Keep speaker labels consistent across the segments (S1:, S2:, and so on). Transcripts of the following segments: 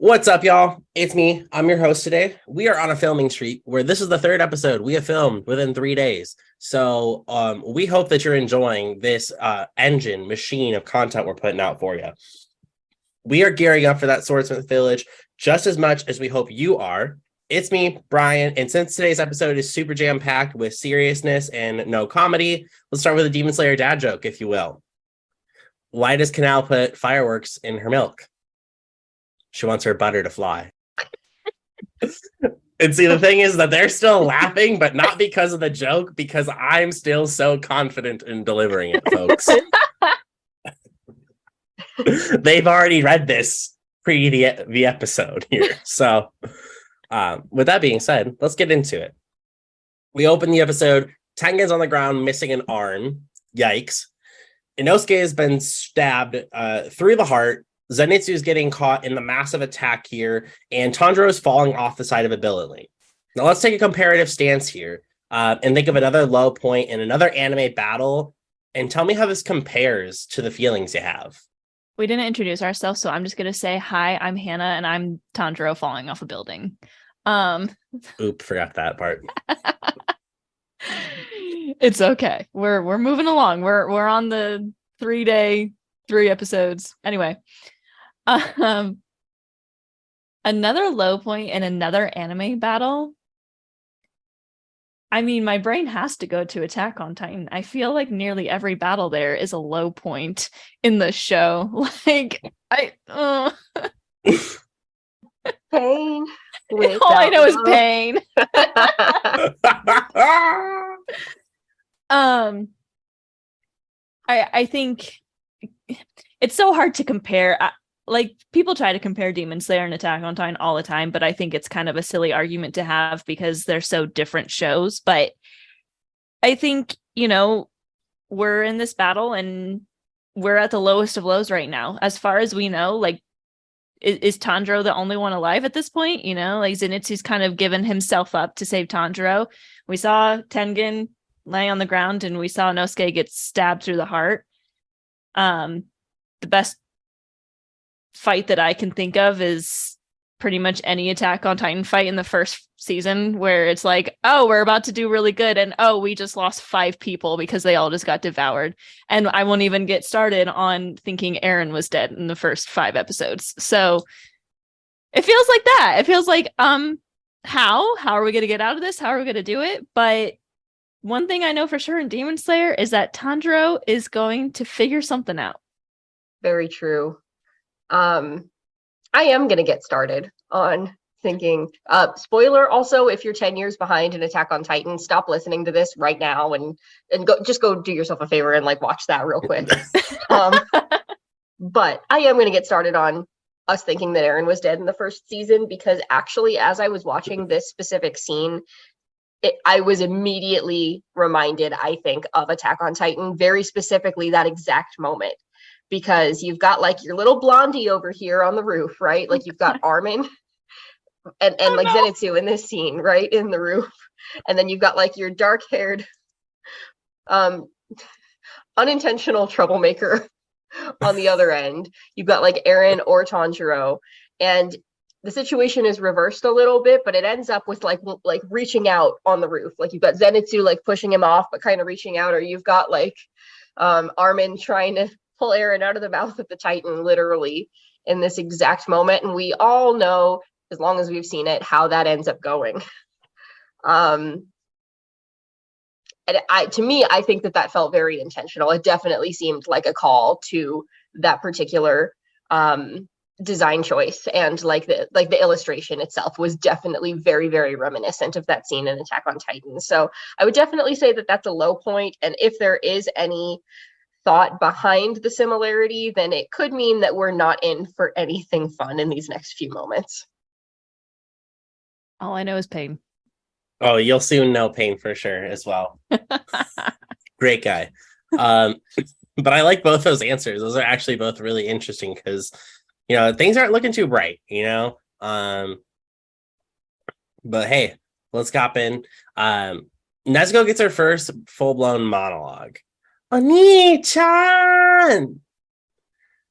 S1: What's up, y'all? It's me. I'm your host today. We are on a filming streak where this is the third episode we have filmed within 3 days. So we hope that you're enjoying this engine machine of content we're putting out for you. We are gearing up for that Swordsmith Village just as much as we hope you are. It's me, Bryan, and since today's episode is super jam-packed with seriousness and no comedy, let's start with a Demon Slayer dad joke, if you will. Why does Canal put fireworks in her milk? She wants her butter to fly. And see, the thing is that they're still laughing, but not because of the joke, because I'm still so confident in delivering it, folks. They've already read this pre the episode here. So with that being said, let's get into it. We open the episode. Tengen's on the ground, missing an arm. Yikes. Inosuke has been stabbed through the heart. Zenitsu is getting caught in the massive attack here, and Tanjiro is falling off the side of a building. Now let's take a comparative stance here and think of another low point in another anime battle, and tell me how this compares to the feelings you have.
S2: We didn't introduce ourselves, so I'm just going to say, hi, I'm Hana, and I'm Tanjiro falling off a building.
S1: Oop, forgot that part.
S2: It's okay. We're moving along. We're on the 3-day, 3 episodes. Anyway. Another low point in another anime battle. I mean, my brain has to go to Attack on Titan. I feel like nearly every battle there is a low point in the show. Like,
S3: Pain.
S2: All I know is pain. I think it's so hard to compare. Like, people try to compare Demon Slayer and Attack on Titan all the time, but I think it's kind of a silly argument to have because they're so different shows. But I think, we're in this battle and we're at the lowest of lows right now. As far as we know, like, is Tanjiro the only one alive at this point? Like, Zenitsu's kind of given himself up to save Tanjiro. We saw Tengen lay on the ground and we saw Inosuke get stabbed through the heart. The best fight that I can think of is pretty much any Attack on Titan fight in the first season where it's like, oh, we're about to do really good, and oh, we just lost 5 people because they all just got devoured. And I won't even get started on thinking Eren was dead in the first 5 episodes. So it feels like that. It feels like, how are we going to get out of this? How are we going to do it? But one thing I know for sure in Demon Slayer is that Tanjiro is going to figure something out.
S3: Very true. I am going to get started on thinking, spoiler also, if you're 10 years behind in Attack on Titan, stop listening to this right now and go do yourself a favor and watch that real quick. But I am going to get started on us thinking that Eren was dead in the first season, because actually, as I was watching this specific scene, I was immediately reminded, I think, of Attack on Titan, very specifically that exact moment. Because you've got your little blondie over here on the roof, right? Like, you've got Armin and Zenitsu in this scene, right, in the roof. And then you've got your dark-haired unintentional troublemaker on the other end. You've got Eren or Tanjiro. And the situation is reversed a little bit, but it ends up with reaching out on the roof. You've got Zenitsu pushing him off, but kind of reaching out, or you've got Armin trying to pull Eren out of the mouth of the Titan, literally, in this exact moment. And we all know, as long as we've seen it, how that ends up going. And to me, I think that felt very intentional. It definitely seemed like a call to that particular design choice, and the illustration itself was definitely very, very reminiscent of that scene in Attack on Titan. So I would definitely say that that's a low point. And if there is any thought behind the similarity, then it could mean that we're not in for anything fun in these next few moments.
S2: All I know is pain.
S1: Oh, you'll soon know pain for sure as well. Great guy. But I like both those answers. Those are actually both really interesting because, things aren't looking too bright, But hey, let's hop in. Nezuko gets her first full-blown monologue. Oni-chan!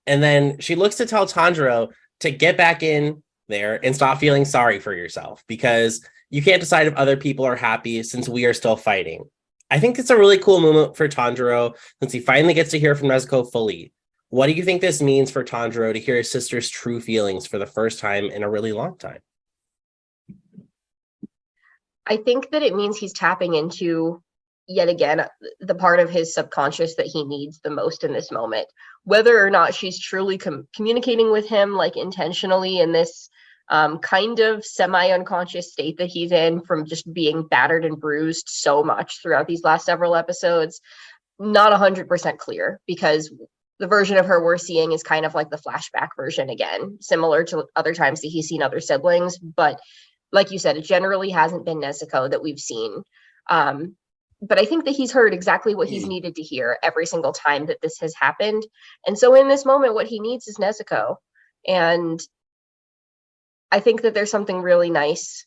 S1: And then she looks to tell Tanjiro to get back in there and stop feeling sorry for yourself, because you can't decide if other people are happy since we are still fighting. I think it's a really cool moment for Tanjiro since he finally gets to hear from Nezuko fully. What do you think this means for Tanjiro to hear his sister's true feelings for the first time in a really long time?
S3: I think that it means he's tapping into, yet again, the part of his subconscious that he needs the most in this moment. Whether or not she's truly communicating with him, like intentionally, in this kind of semi-unconscious state that he's in from just being battered and bruised so much throughout these last several episodes, not 100% clear, because the version of her we're seeing is kind of like the flashback version again, similar to other times that he's seen other siblings. But like you said, it generally hasn't been Nezuko that we've seen. But I think that he's heard exactly what he's needed to hear every single time that this has happened. And so in this moment, what he needs is Nezuko. And I think that there's something really nice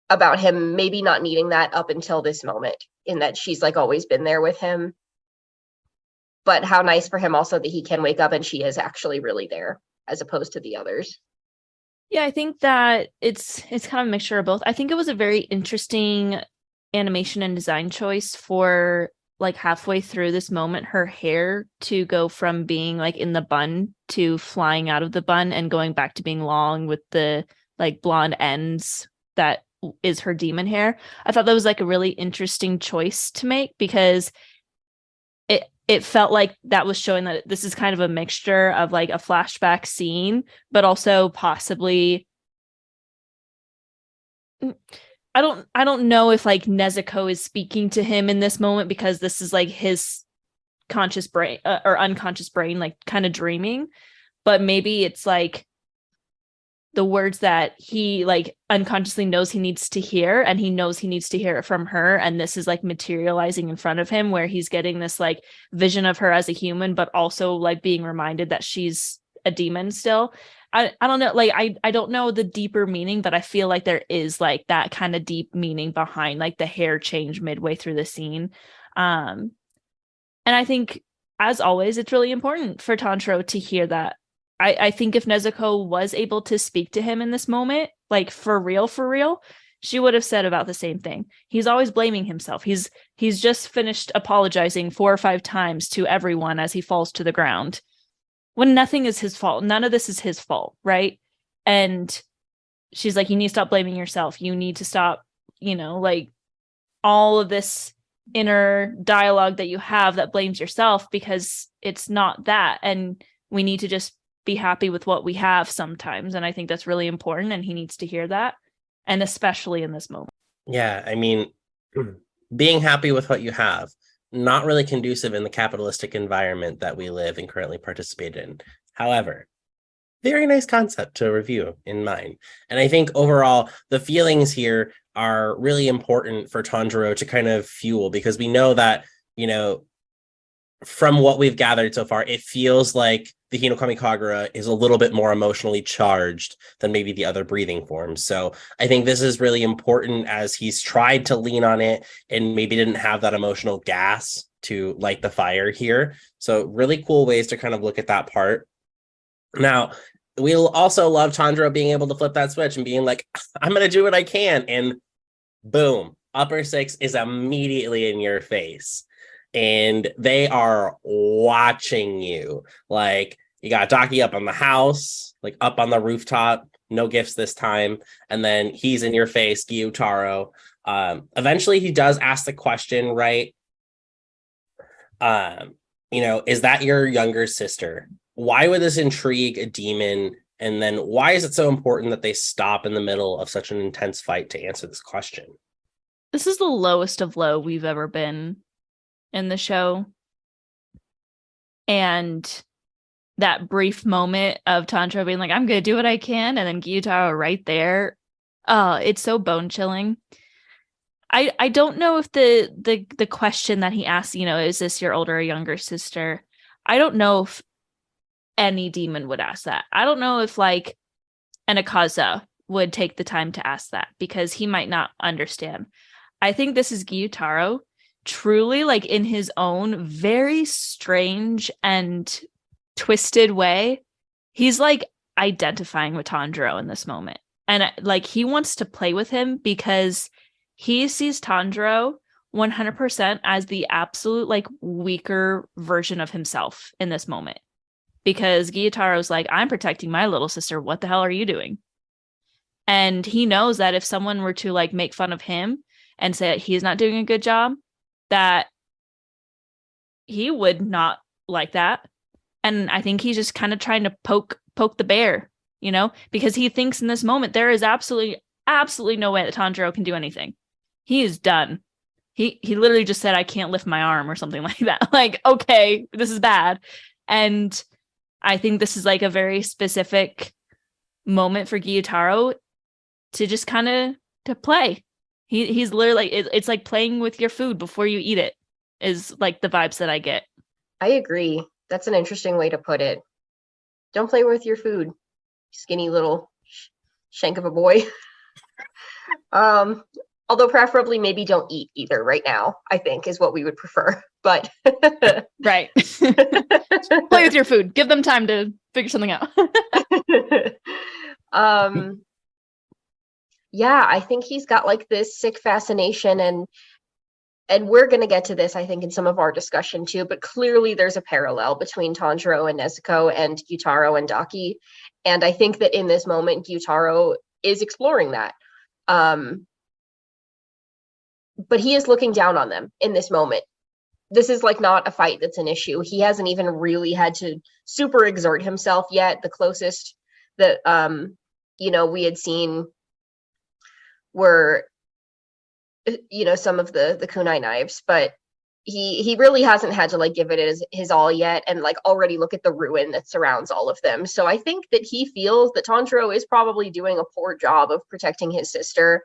S3: about him maybe not needing that up until this moment, in that she's like always been there with him. But how nice for him also that he can wake up and she is actually really there, as opposed to the others.
S2: Yeah, I think that it's kind of a mixture of both. I think it was a very interesting animation and design choice for like halfway through this moment, her hair to go from being like in the bun to flying out of the bun and going back to being long with the like blonde ends that is her demon hair. I thought that was like a really interesting choice to make, because it felt like that was showing that this is kind of a mixture of like a flashback scene, but also possibly, I don't know if like Nezuko is speaking to him in this moment, because this is like his conscious brain or unconscious brain, like kind of dreaming, but maybe it's like the words that he like unconsciously knows he needs to hear, and he knows he needs to hear it from her, and this is like materializing in front of him, where he's getting this like vision of her as a human, but also like being reminded that she's a demon still. I don't know, like I don't know the deeper meaning, but I feel like there is like that kind of deep meaning behind like the hair change midway through the scene. And I think, as always, it's really important for Tanjiro to hear that. I think if Nezuko was able to speak to him in this moment, like for real, she would have said about the same thing. He's always blaming himself. He's just finished apologizing 4 or 5 times to everyone as he falls to the ground, when nothing is his fault. None of this is his fault, right? And she's like, you need to stop blaming yourself. You need to stop, like all of this inner dialogue that you have that blames yourself, because it's not that. And we need to just be happy with what we have sometimes. And I think that's really important, and he needs to hear that, and especially in this moment.
S1: Yeah, I mean, being happy with what you have, not really conducive in the capitalistic environment that we live and currently participate in. However, very nice concept to review in mind. And I think overall, the feelings here are really important for Tanjiro to kind of fuel, because we know that, from what we've gathered so far, it feels like the Hinokami Kagura is a little bit more emotionally charged than maybe the other breathing forms. So I think this is really important, as he's tried to lean on it and maybe didn't have that emotional gas to light the fire here. So really cool ways to kind of look at that part. Now, we'll also love Tanjiro being able to flip that switch and being like, I'm going to do what I can. And boom, upper 6 is immediately in your face. And they are watching you. Like, you got Daki up on the house, like up on the rooftop, no gifts this time. And then he's in your face, Gyutaro. Eventually he does ask the question, right? Is that your younger sister? Why would this intrigue a demon? And then why is it so important that they stop in the middle of such an intense fight to answer this question?
S2: This is the lowest of low we've ever been in the show. And that brief moment of Tanjiro being like, I'm going to do what I can, and then Gyutaro right there. It's so bone chilling. I don't know if the question that he asked, is this your older or younger sister? I don't know if any demon would ask that. I don't know if like an Akaza would take the time to ask that, because he might not understand. I think this is Gyutaro truly, like in his own very strange and twisted way. He's like identifying with Tanjiro in this moment. And like he wants to play with him because he sees Tanjiro 100% as the absolute like weaker version of himself in this moment. Because Gyutaro's like, I'm protecting my little sister. What the hell are you doing? And he knows that if someone were to like make fun of him and say that he's not doing a good job, that he would not like that. And I think he's just kind of trying to poke the bear, you know, because he thinks in this moment there is absolutely no way that Tanjiro can do anything. He is done. He literally just said, I can't lift my arm or something like that. Like, okay, this is bad. And I think this is like a very specific moment for Gyutaro to just kind of to play. He's literally, it's like playing with your food before you eat it is like the vibes that I get.
S3: I agree. That's an interesting way to put it. Don't play with your food, skinny little shank of a boy. Although preferably maybe don't eat either right now, I think is what we would prefer. But
S2: right. Play with your food. Give them time to figure something out.
S3: Yeah, I think he's got like this sick fascination, and we're going to get to this, I think, in some of our discussion too, but clearly there's a parallel between Tanjiro and Nezuko and Gyutaro and Daki. And I think that in this moment, Gyutaro is exploring that. But he is looking down on them in this moment. This is like not a fight that's an issue. He hasn't even really had to super exert himself yet. The closest that, we had seen were some of the kunai knives, but he really hasn't had to like give it his all yet, and like already look at the ruin that surrounds all of them. So I think that he feels that Tanjiro is probably doing a poor job of protecting his sister.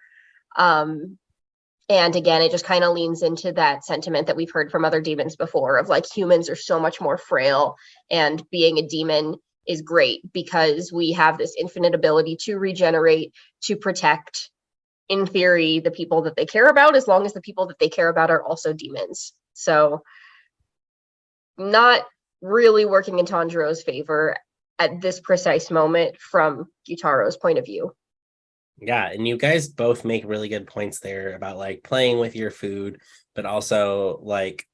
S3: And again, it just kind of leans into that sentiment that we've heard from other demons before of like humans are so much more frail, and being a demon is great because we have this infinite ability to regenerate, to protect, in theory, the people that they care about, as long as the people that they care about are also demons. So not really working in Tanjiro's favor at this precise moment from Gyutaro's point of view.
S1: Yeah, and you guys both make really good points there about like playing with your food, but also like,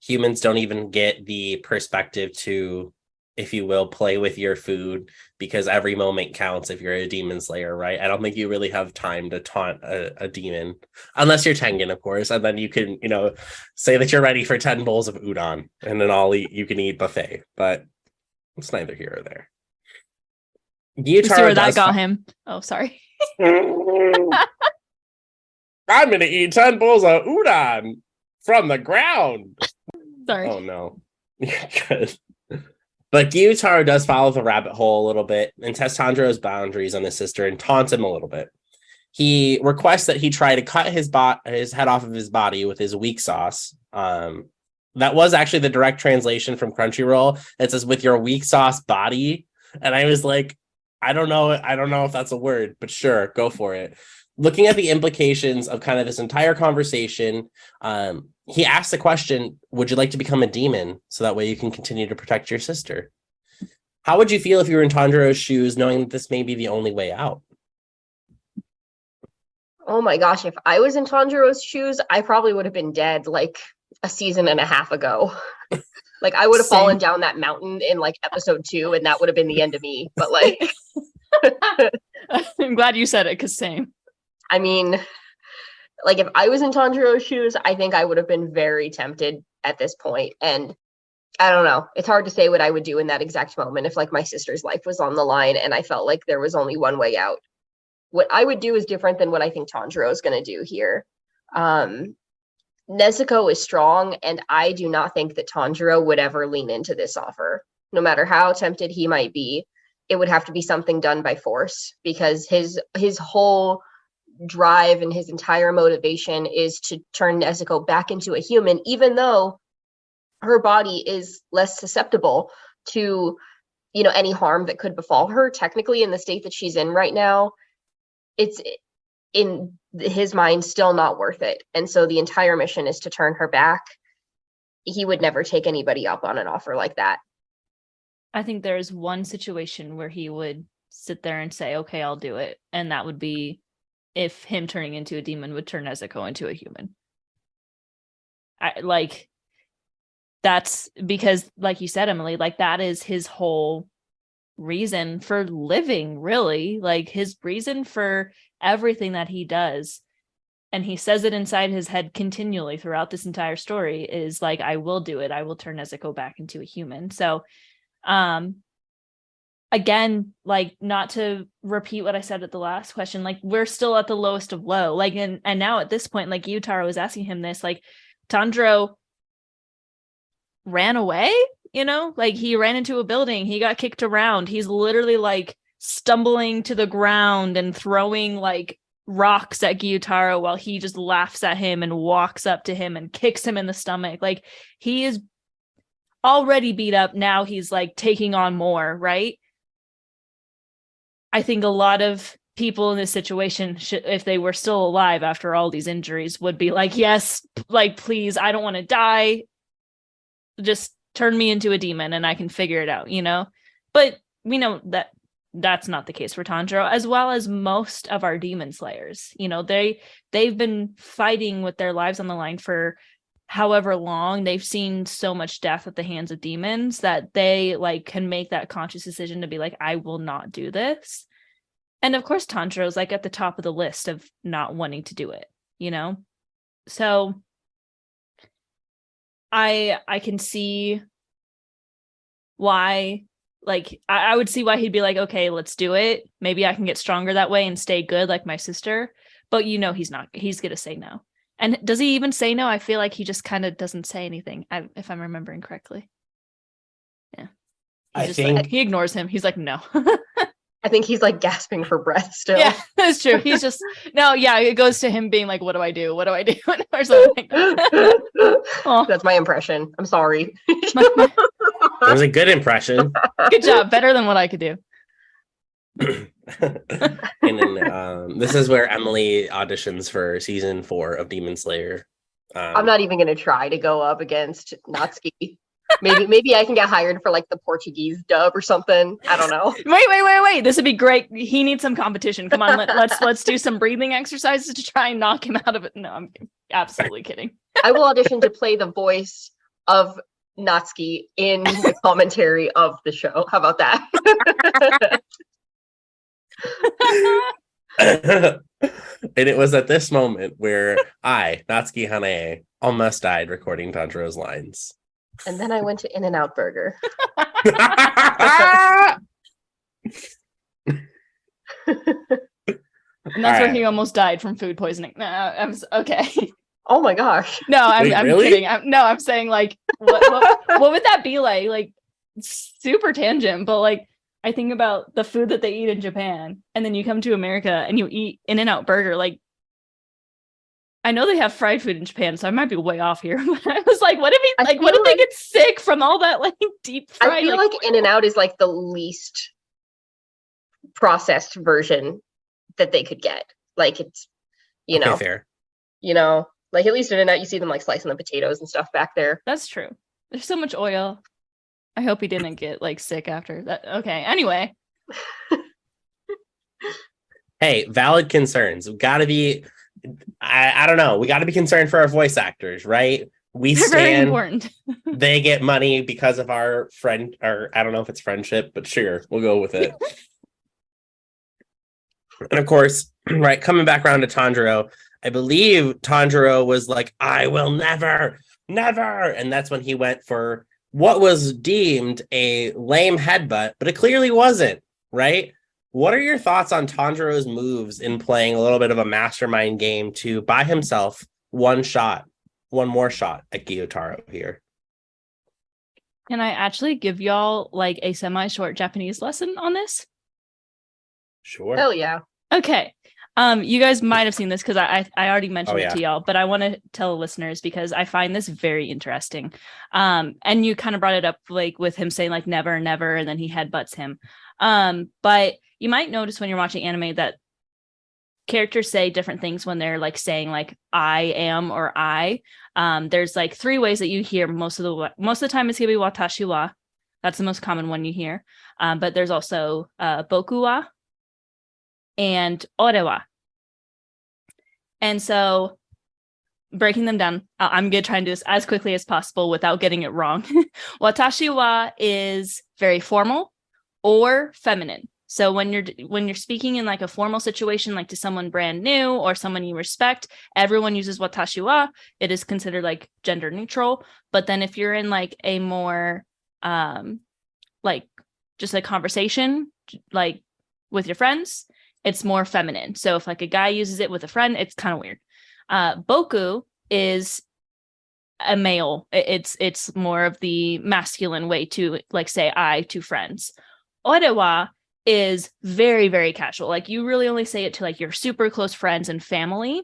S1: humans don't even get the perspective to, if you will, play with your food, because every moment counts if you're a demon slayer, right? I don't think you really have time to taunt a demon, unless you're Tengen, of course, and then you can, say that you're ready for 10 bowls of udon, and then you can eat buffet, but it's neither here or there.
S2: You see where that got him? Oh, sorry.
S1: I'm gonna eat 10 bowls of udon from the ground.
S2: Sorry.
S1: Oh no. Good. But Gyutaro does follow the rabbit hole a little bit and tests Tanjiro's boundaries on his sister and taunts him a little bit. He requests that he try to cut his head off of his body with his weak sauce. That was actually the direct translation from Crunchyroll. It says, with your weak sauce body. And I was like, I don't know if that's a word, but sure, go for it. Looking at the implications of kind of this entire conversation, he asked the question, would you like to become a demon so that way you can continue to protect your sister? How would you feel if you were in Tanjiro's shoes, knowing that this may be the only way out?
S3: Oh my gosh, if I was in Tanjiro's shoes, I probably would have been dead like a season and a half ago. Like I would have fallen down that mountain in like episode 2, and that would have been the end of me. But like,
S2: I'm glad you said it, because same.
S3: I mean, like if I was in Tanjiro's shoes, I think I would have been very tempted at this point. And I don't know. It's hard to say what I would do in that exact moment if like my sister's life was on the line and I felt like there was only one way out. What I would do is different than what I think Tanjiro is going to do here. Nezuko is strong, and I do not think that Tanjiro would ever lean into this offer. No matter how tempted he might be, it would have to be something done by force, because his whole drive and his entire motivation is to turn Nezuko back into a human, even though her body is less susceptible to, any harm that could befall her. Technically, in the state that she's in right now, it's in his mind still not worth it. And so the entire mission is to turn her back. He would never take anybody up on an offer like that.
S2: I think there's one situation where he would sit there and say, okay, I'll do it. And that would be if him turning into a demon would turn Nezuko into a human. That's because, like you said, Emily, like that is his whole reason for living, really. Like his reason for everything that he does. And he says it inside his head continually throughout this entire story is like, I will do it. I will turn Nezuko back into a human. So, again, like, not to repeat what I said at the last question, like we're still at the lowest of low. Like, and now at this point, like Gyutaro was asking him this, like Tanjiro ran away, like he ran into a building, he got kicked around, he's literally like stumbling to the ground and throwing like rocks at Gyutaro while he just laughs at him and walks up to him and kicks him in the stomach. Like he is already beat up, now he's like taking on more, right? I think a lot of people in this situation, if they were still alive after all these injuries, would be like, yes, like please, I don't want to die, just turn me into a demon and I can figure it out, but we know that that's not the case for Tanjiro, as well as most of our demon slayers. They've been fighting with their lives on the line for however long. They've seen so much death at the hands of demons that they like can make that conscious decision to be like, I will not do this. And of course Tanjiro's like at the top of the list of not wanting to do it, so I can see why, like, I would see why he'd be like, okay, let's do it. Maybe I can get stronger that way and stay good like my sister. But he's not. He's going to say no. And does he even say no? I feel like he just kind of doesn't say anything, if I'm remembering correctly. Yeah. He ignores him. He's like, no.
S3: I think he's like gasping for breath still.
S2: Yeah, that's true. He's just, no, yeah, it goes to him being like, what do I do? What do I do? Or something.
S3: That's my impression. I'm sorry.
S1: It was a good impression.
S2: Good job. Better than what I could do.
S1: And then this is where Emily auditions for season 4 of Demon Slayer.
S3: I'm not even going to try to go up against Natsuki. Maybe I can get hired for like the Portuguese dub or something. I don't know.
S2: Wait. This would be great. He needs some competition. Come on, let's do some breathing exercises to try and knock him out of it. No, I'm absolutely kidding. I
S3: will audition to play the voice of Natsuki in the commentary of the show. How about that?
S1: And it was at this moment where I, Natsuki Hana, almost died recording Tanjiro's lines.
S3: And then I went to In-N-Out Burger.
S2: And that's where he almost died from food poisoning. No, I'm okay.
S3: Oh my gosh.
S2: No, I'm
S1: really?
S2: kidding. I'm saying like, what would that be like? Like super tangent, but like I think about the food that they eat in Japan, and then you come to America and you eat In-N-Out Burger. Like, I know they have fried food in Japan, so I might be way off here. But I was like, what if they get sick from all that like deep fried?
S3: I feel like In-N-Out is like the least processed version that they could get. Like it's,
S1: Okay, fair.
S3: Like at least In-N-Out, you see them like slicing the potatoes and stuff back there.
S2: That's true. There's so much oil. I hope he didn't get like sick after that. Okay. Anyway.
S1: Hey, valid concerns. We've got to be. I don't know. We got to be concerned for our voice actors, right? We
S2: They're
S1: stand.
S2: very important.
S1: They get money because of our friend, or I don't know if it's friendship, but sure, we'll go with it. And of course, right, coming back around to Tanjiro, I believe Tanjiro was like, I will never. And that's when he went for what was deemed a lame headbutt, but it clearly wasn't, right? What are your thoughts on Tanjiro's moves in playing a little bit of a mastermind game to buy himself one more shot at Gyutaro here?
S2: Can I actually give y'all like a semi-short Japanese lesson on this?
S1: Sure.
S3: Hell yeah.
S2: Okay. You guys might have seen this because I already mentioned it to y'all, but I want to tell the listeners because I find this very interesting. And you kind of brought it up like with him saying like never, and then he headbutts him. But you might notice when you're watching anime that characters say different things when they're like saying like I am or I. There's like 3 ways that you hear most of the time it's gonna be watashi wa. That's the most common one you hear. But there's also boku wa and ore wa. And so breaking them down, I'm going to try and do this as quickly as possible without getting it wrong. Watashi wa is very formal or feminine. So when you're speaking in like a formal situation, like to someone brand new or someone you respect, everyone uses watashi wa. It is considered like gender neutral. But then if you're in like a more like just a conversation, like with your friends, it's more feminine. So if like a guy uses it with a friend, it's kind of weird. Boku is a male. It's more of the masculine way to like say I to friends. Orewa is very, very casual. Like you really only say it to like your super close friends and family.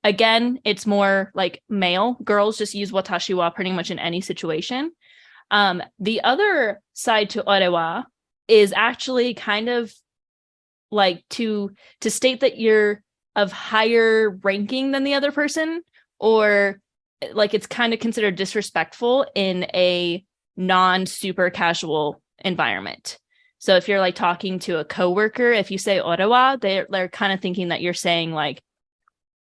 S2: Again, it's more like male. Girls just use watashi wa pretty much in any situation. The other side to orewa is actually kind of like to state that you're of higher ranking than the other person, or like it's kind of considered disrespectful in a non-super casual environment. So if you're like talking to a coworker, if you say orewa, they're kind of thinking that you're saying like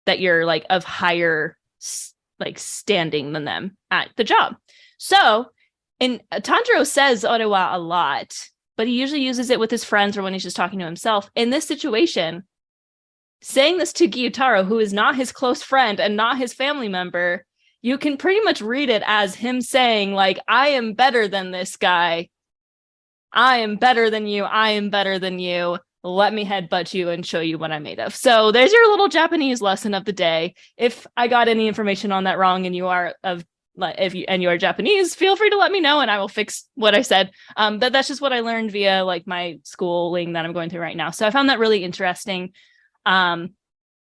S2: that you're like of higher like standing than them at the job. So and Tanjiro says orewa a lot, but he usually uses it with his friends or when he's just talking to himself. In this situation, saying this to Gyutaro, who is not his close friend and not his family member, you can pretty much read it as him saying, like, I am better than this guy. I am better than you. I am better than you. Let me headbutt you and show you what I'm made of. So there's your little Japanese lesson of the day. If I got any information on that wrong and you are you are Japanese, feel free to let me know and I will fix what I said. But that's just what I learned via like my schooling that I'm going through right now. So I found that really interesting.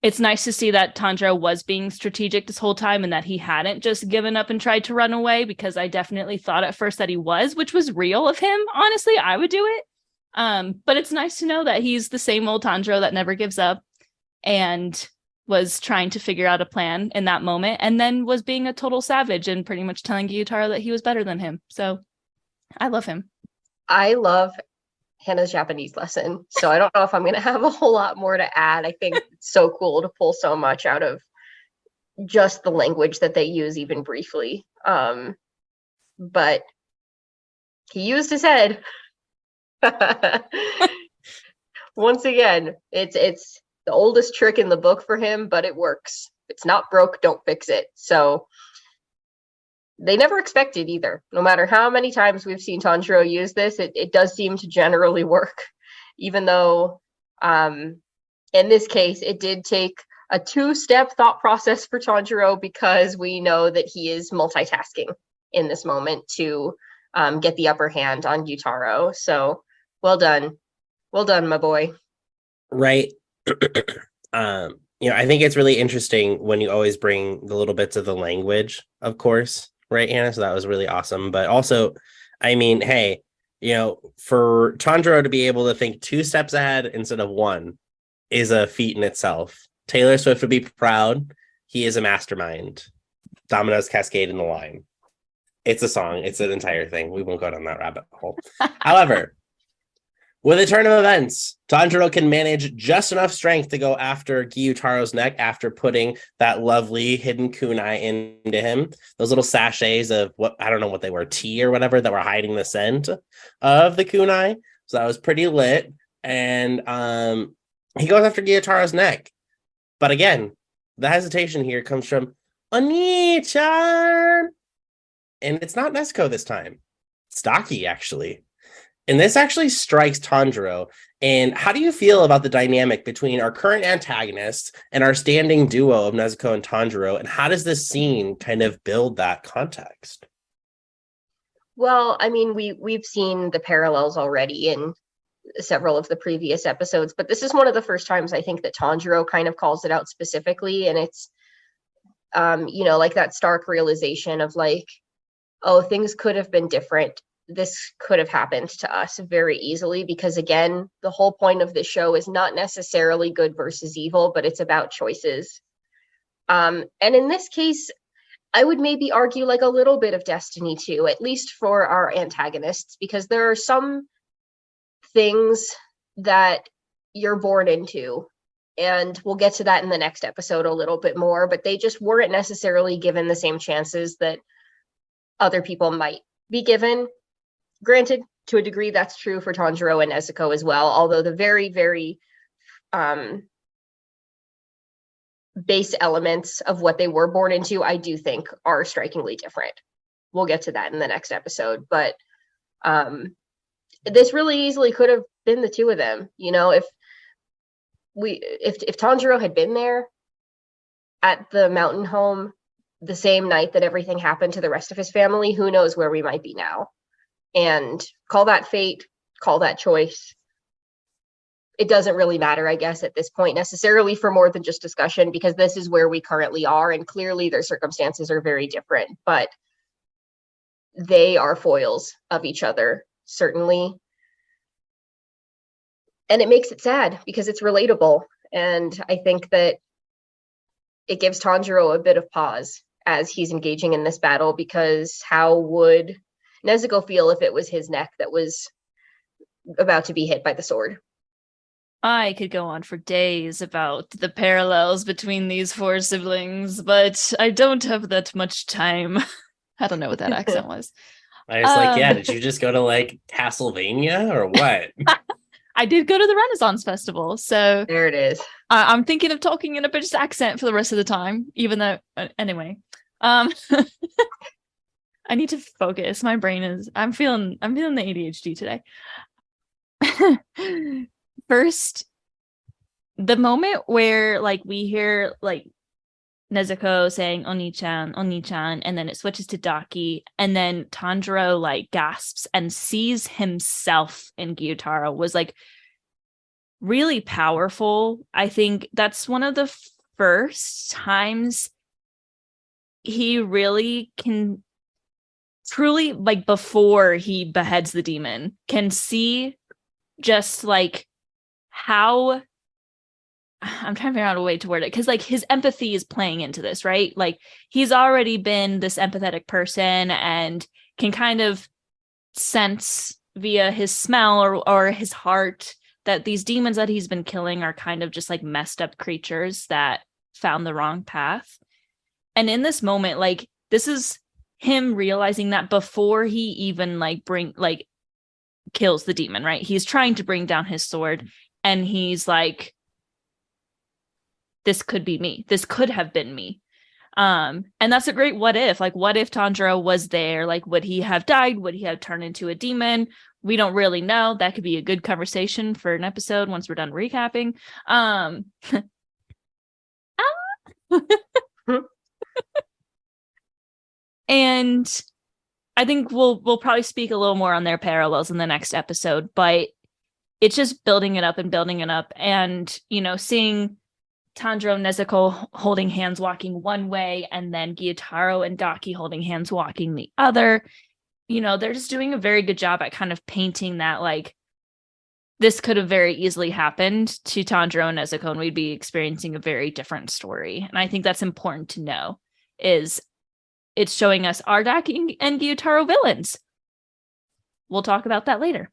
S2: It's nice to see that Tanjiro was being strategic this whole time and that he hadn't just given up and tried to run away, because I definitely thought at first that he was, which was real of him. Honestly, I would do it. But it's nice to know that he's the same old Tanjiro that never gives up and was trying to figure out a plan in that moment, and then was being a total savage and pretty much telling Gyutaro that he was better than him. So I love him.
S3: I love Hannah's Japanese lesson, so I don't know if I'm going to have a whole lot more to add. I think it's so cool to pull so much out of just the language that they use, even briefly. But he used his head. Once again, it's the oldest trick in the book for him, but it works. If it's not broke, don't fix it. So they never expected either. No matter how many times we've seen Tanjiro use this, it does seem to generally work, even though in this case, it did take a two-step thought process for Tanjiro, because we know that he is multitasking in this moment to get the upper hand on Gyutaro. So well done. Well done, my boy.
S1: Right. I think it's really interesting when you always bring the little bits of the language, of course. Right, Hannah? So that was really awesome. But also, I mean, hey, for Tanjiro to be able to think 2 steps ahead instead of 1 is a feat in itself. Taylor Swift would be proud. He is a mastermind. Domino's Cascade in the Line. It's a song. It's an entire thing. We won't go down that rabbit hole. However, with a turn of events, Tanjiro can manage just enough strength to go after Gyutaro's neck after putting that lovely hidden kunai into him. Those little sachets of what, I don't know what they were, tea or whatever, that were hiding the scent of the kunai. So that was pretty lit. And he goes after Gyutaro's neck. But again, the hesitation here comes from Oni-chan. And it's not Nezuko this time. It's Daki, actually. And this actually strikes Tanjiro. And how do you feel about the dynamic between our current antagonists and our standing duo of Nezuko and Tanjiro? And how does this scene kind of build that context?
S3: Well, I mean, we've seen the parallels already in several of the previous episodes, but this is one of the first times I think that Tanjiro kind of calls it out specifically. And it's, like that stark realization of like, oh, things could have been different. This could have happened to us very easily, because again, the whole point of this show is not necessarily good versus evil, but it's about choices. And in this case, I would maybe argue like a little bit of destiny too, at least for our antagonists, because there are some things that you're born into, and we'll get to that in the next episode a little bit more, but they just weren't necessarily given the same chances that other people might be given. Granted, to a degree, that's true for Tanjiro and Nezuko as well, although the very, very base elements of what they were born into, I do think are strikingly different. We'll get to that in the next episode, but this really easily could have been the two of them. You know, if Tanjiro had been there at the mountain home the same night that everything happened to the rest of his family, who knows where we might be now. And call that fate, call that choice. It doesn't really matter, I guess, at this point necessarily for more than just discussion, because this is where we currently are, and clearly their circumstances are very different, but they are foils of each other, certainly. And it makes it sad because it's relatable. And I think that it gives Tanjiro a bit of pause as he's engaging in this battle, because how would Nezuko feel if it was his neck that was about to be hit by the sword?
S2: I could go on for days about the parallels between these four siblings, but I don't have that much time. I don't know what that accent was.
S1: I was like, yeah, did you just go to like Castlevania or what?
S2: I did go to the Renaissance Festival, so
S3: there it is.
S2: I'm thinking of talking in a British accent for the rest of the time, even though anyway. I need to focus. My brain is I'm feeling the ADHD today. First, the moment where like we hear like Nezuko saying Oni-chan, Oni-chan, and then it switches to Daki, and then Tanjiro like gasps and sees himself in Gyutaro was like really powerful. I think that's one of the first times he really can truly, like before he beheads the demon, can see just like how I'm trying to figure out a way to word it, because like his empathy is playing into this, right? Like he's already been this empathetic person and can kind of sense via his smell or his heart that these demons that he's been killing are kind of just like messed up creatures that found the wrong path. And in this moment, like this is him realizing that before he even kills the demon, right? He's trying to bring down his sword, and he's like, this could be me. This could have been me. And that's a great what if. Like, what if Tanjiro was there? Like, would he have died? Would he have turned into a demon? We don't really know. That could be a good conversation for an episode once we're done recapping. And I think we'll probably speak a little more on their parallels in the next episode, but it's just building it up. And, you know, seeing Tanjiro and Nezuko holding hands walking one way, and then Gyutaro and Daki holding hands walking the other. You know, they're just doing a very good job at kind of painting that, like, this could have very easily happened to Tanjiro and Nezuko, and we'd be experiencing a very different story. And I think that's important to know, is it's showing us our Daki and Gyutaro villains. We'll talk about that later.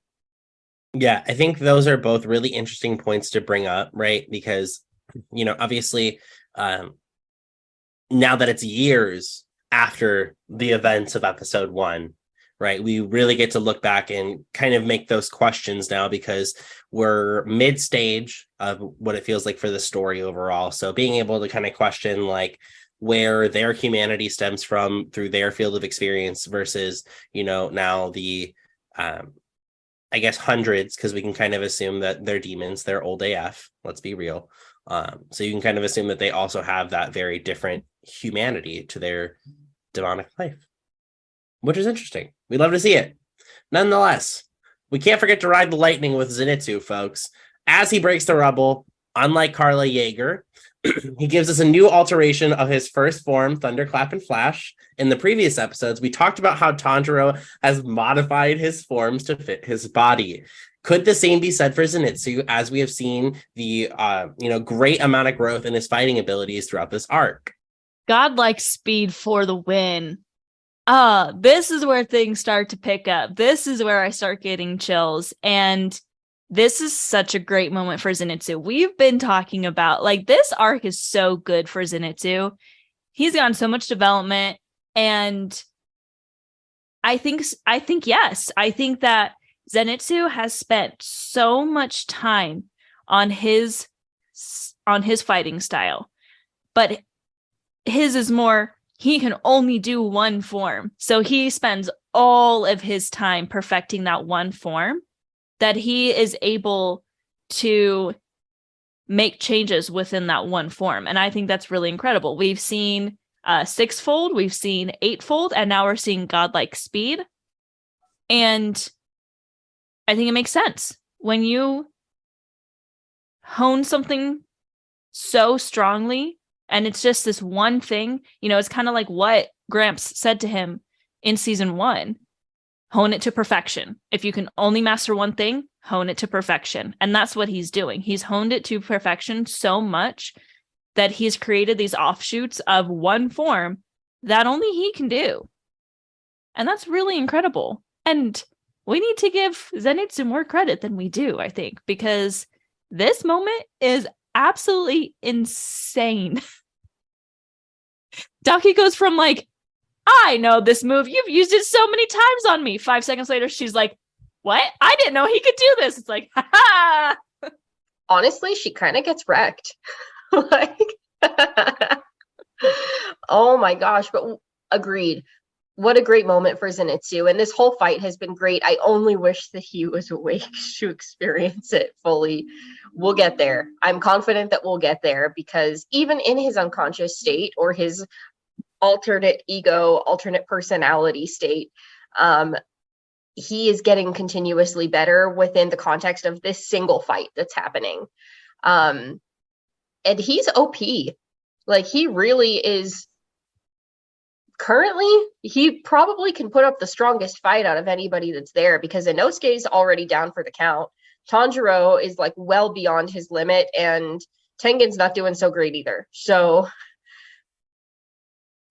S1: Yeah, I think those are both really interesting points to bring up, right? Because, you know, obviously, now that it's years after the events of episode 1, right, we really get to look back and kind of make those questions now, because we're mid-stage of what it feels like for the story overall. So being able to kind of question, like, where their humanity stems from through their field of experience versus, you know, now the, I guess, hundreds, because we can kind of assume that they're demons, they're old AF, let's be real. So you can kind of assume that they also have that very different humanity to their demonic life, which is interesting. We'd love to see it. Nonetheless, we can't forget to ride the lightning with Zenitsu, folks. As he breaks the rubble, unlike Carla Yeager, he gives us a new alteration of his first form, Thunderclap and Flash. In the previous episodes, we talked about how Tanjiro has modified his forms to fit his body. Could the same be said for Zenitsu, as we have seen the great amount of growth in his fighting abilities throughout this arc?
S2: Godlike speed for the win. This is where things start to pick up. This is where I start getting chills. And this is such a great moment for Zenitsu. We've been talking about, like, this arc is so good for Zenitsu. He's gotten so much development. And I think yes. I think that Zenitsu has spent so much time on his fighting style. But his is more, he can only do one form. So he spends all of his time perfecting that one form, that he is able to make changes within that one form. And I think that's really incredible. We've seen sixfold, we've seen eightfold, and now we're seeing godlike speed. And I think it makes sense. When you hone something so strongly, and it's just this one thing, it's kind of like what Gramps said to him in season 1. Hone it to perfection. If you can only master one thing, hone it to perfection. And that's what he's doing. He's honed it to perfection so much that he's created these offshoots of one form that only he can do. And that's really incredible. And we need to give Zenitsu more credit than we do, I think, because this moment is absolutely insane. Daki goes from like, I know this move. You've used it so many times on me. 5 seconds later, she's like, what? I didn't know he could do this. It's like, ha ha.
S3: Honestly, she kind of gets wrecked. Like, oh my gosh. But agreed. What a great moment for Zenitsu. And this whole fight has been great. I only wish that he was awake to experience it fully. We'll get there. I'm confident that we'll get there, because even in his unconscious state, or his alternate ego, alternate personality state, he is getting continuously better within the context of this single fight that's happening. And he's OP. Like, he really is. Currently, he probably can put up the strongest fight out of anybody that's there, because Inosuke's already down for the count. Tanjiro is like well beyond his limit, and Tengen's not doing so great either. So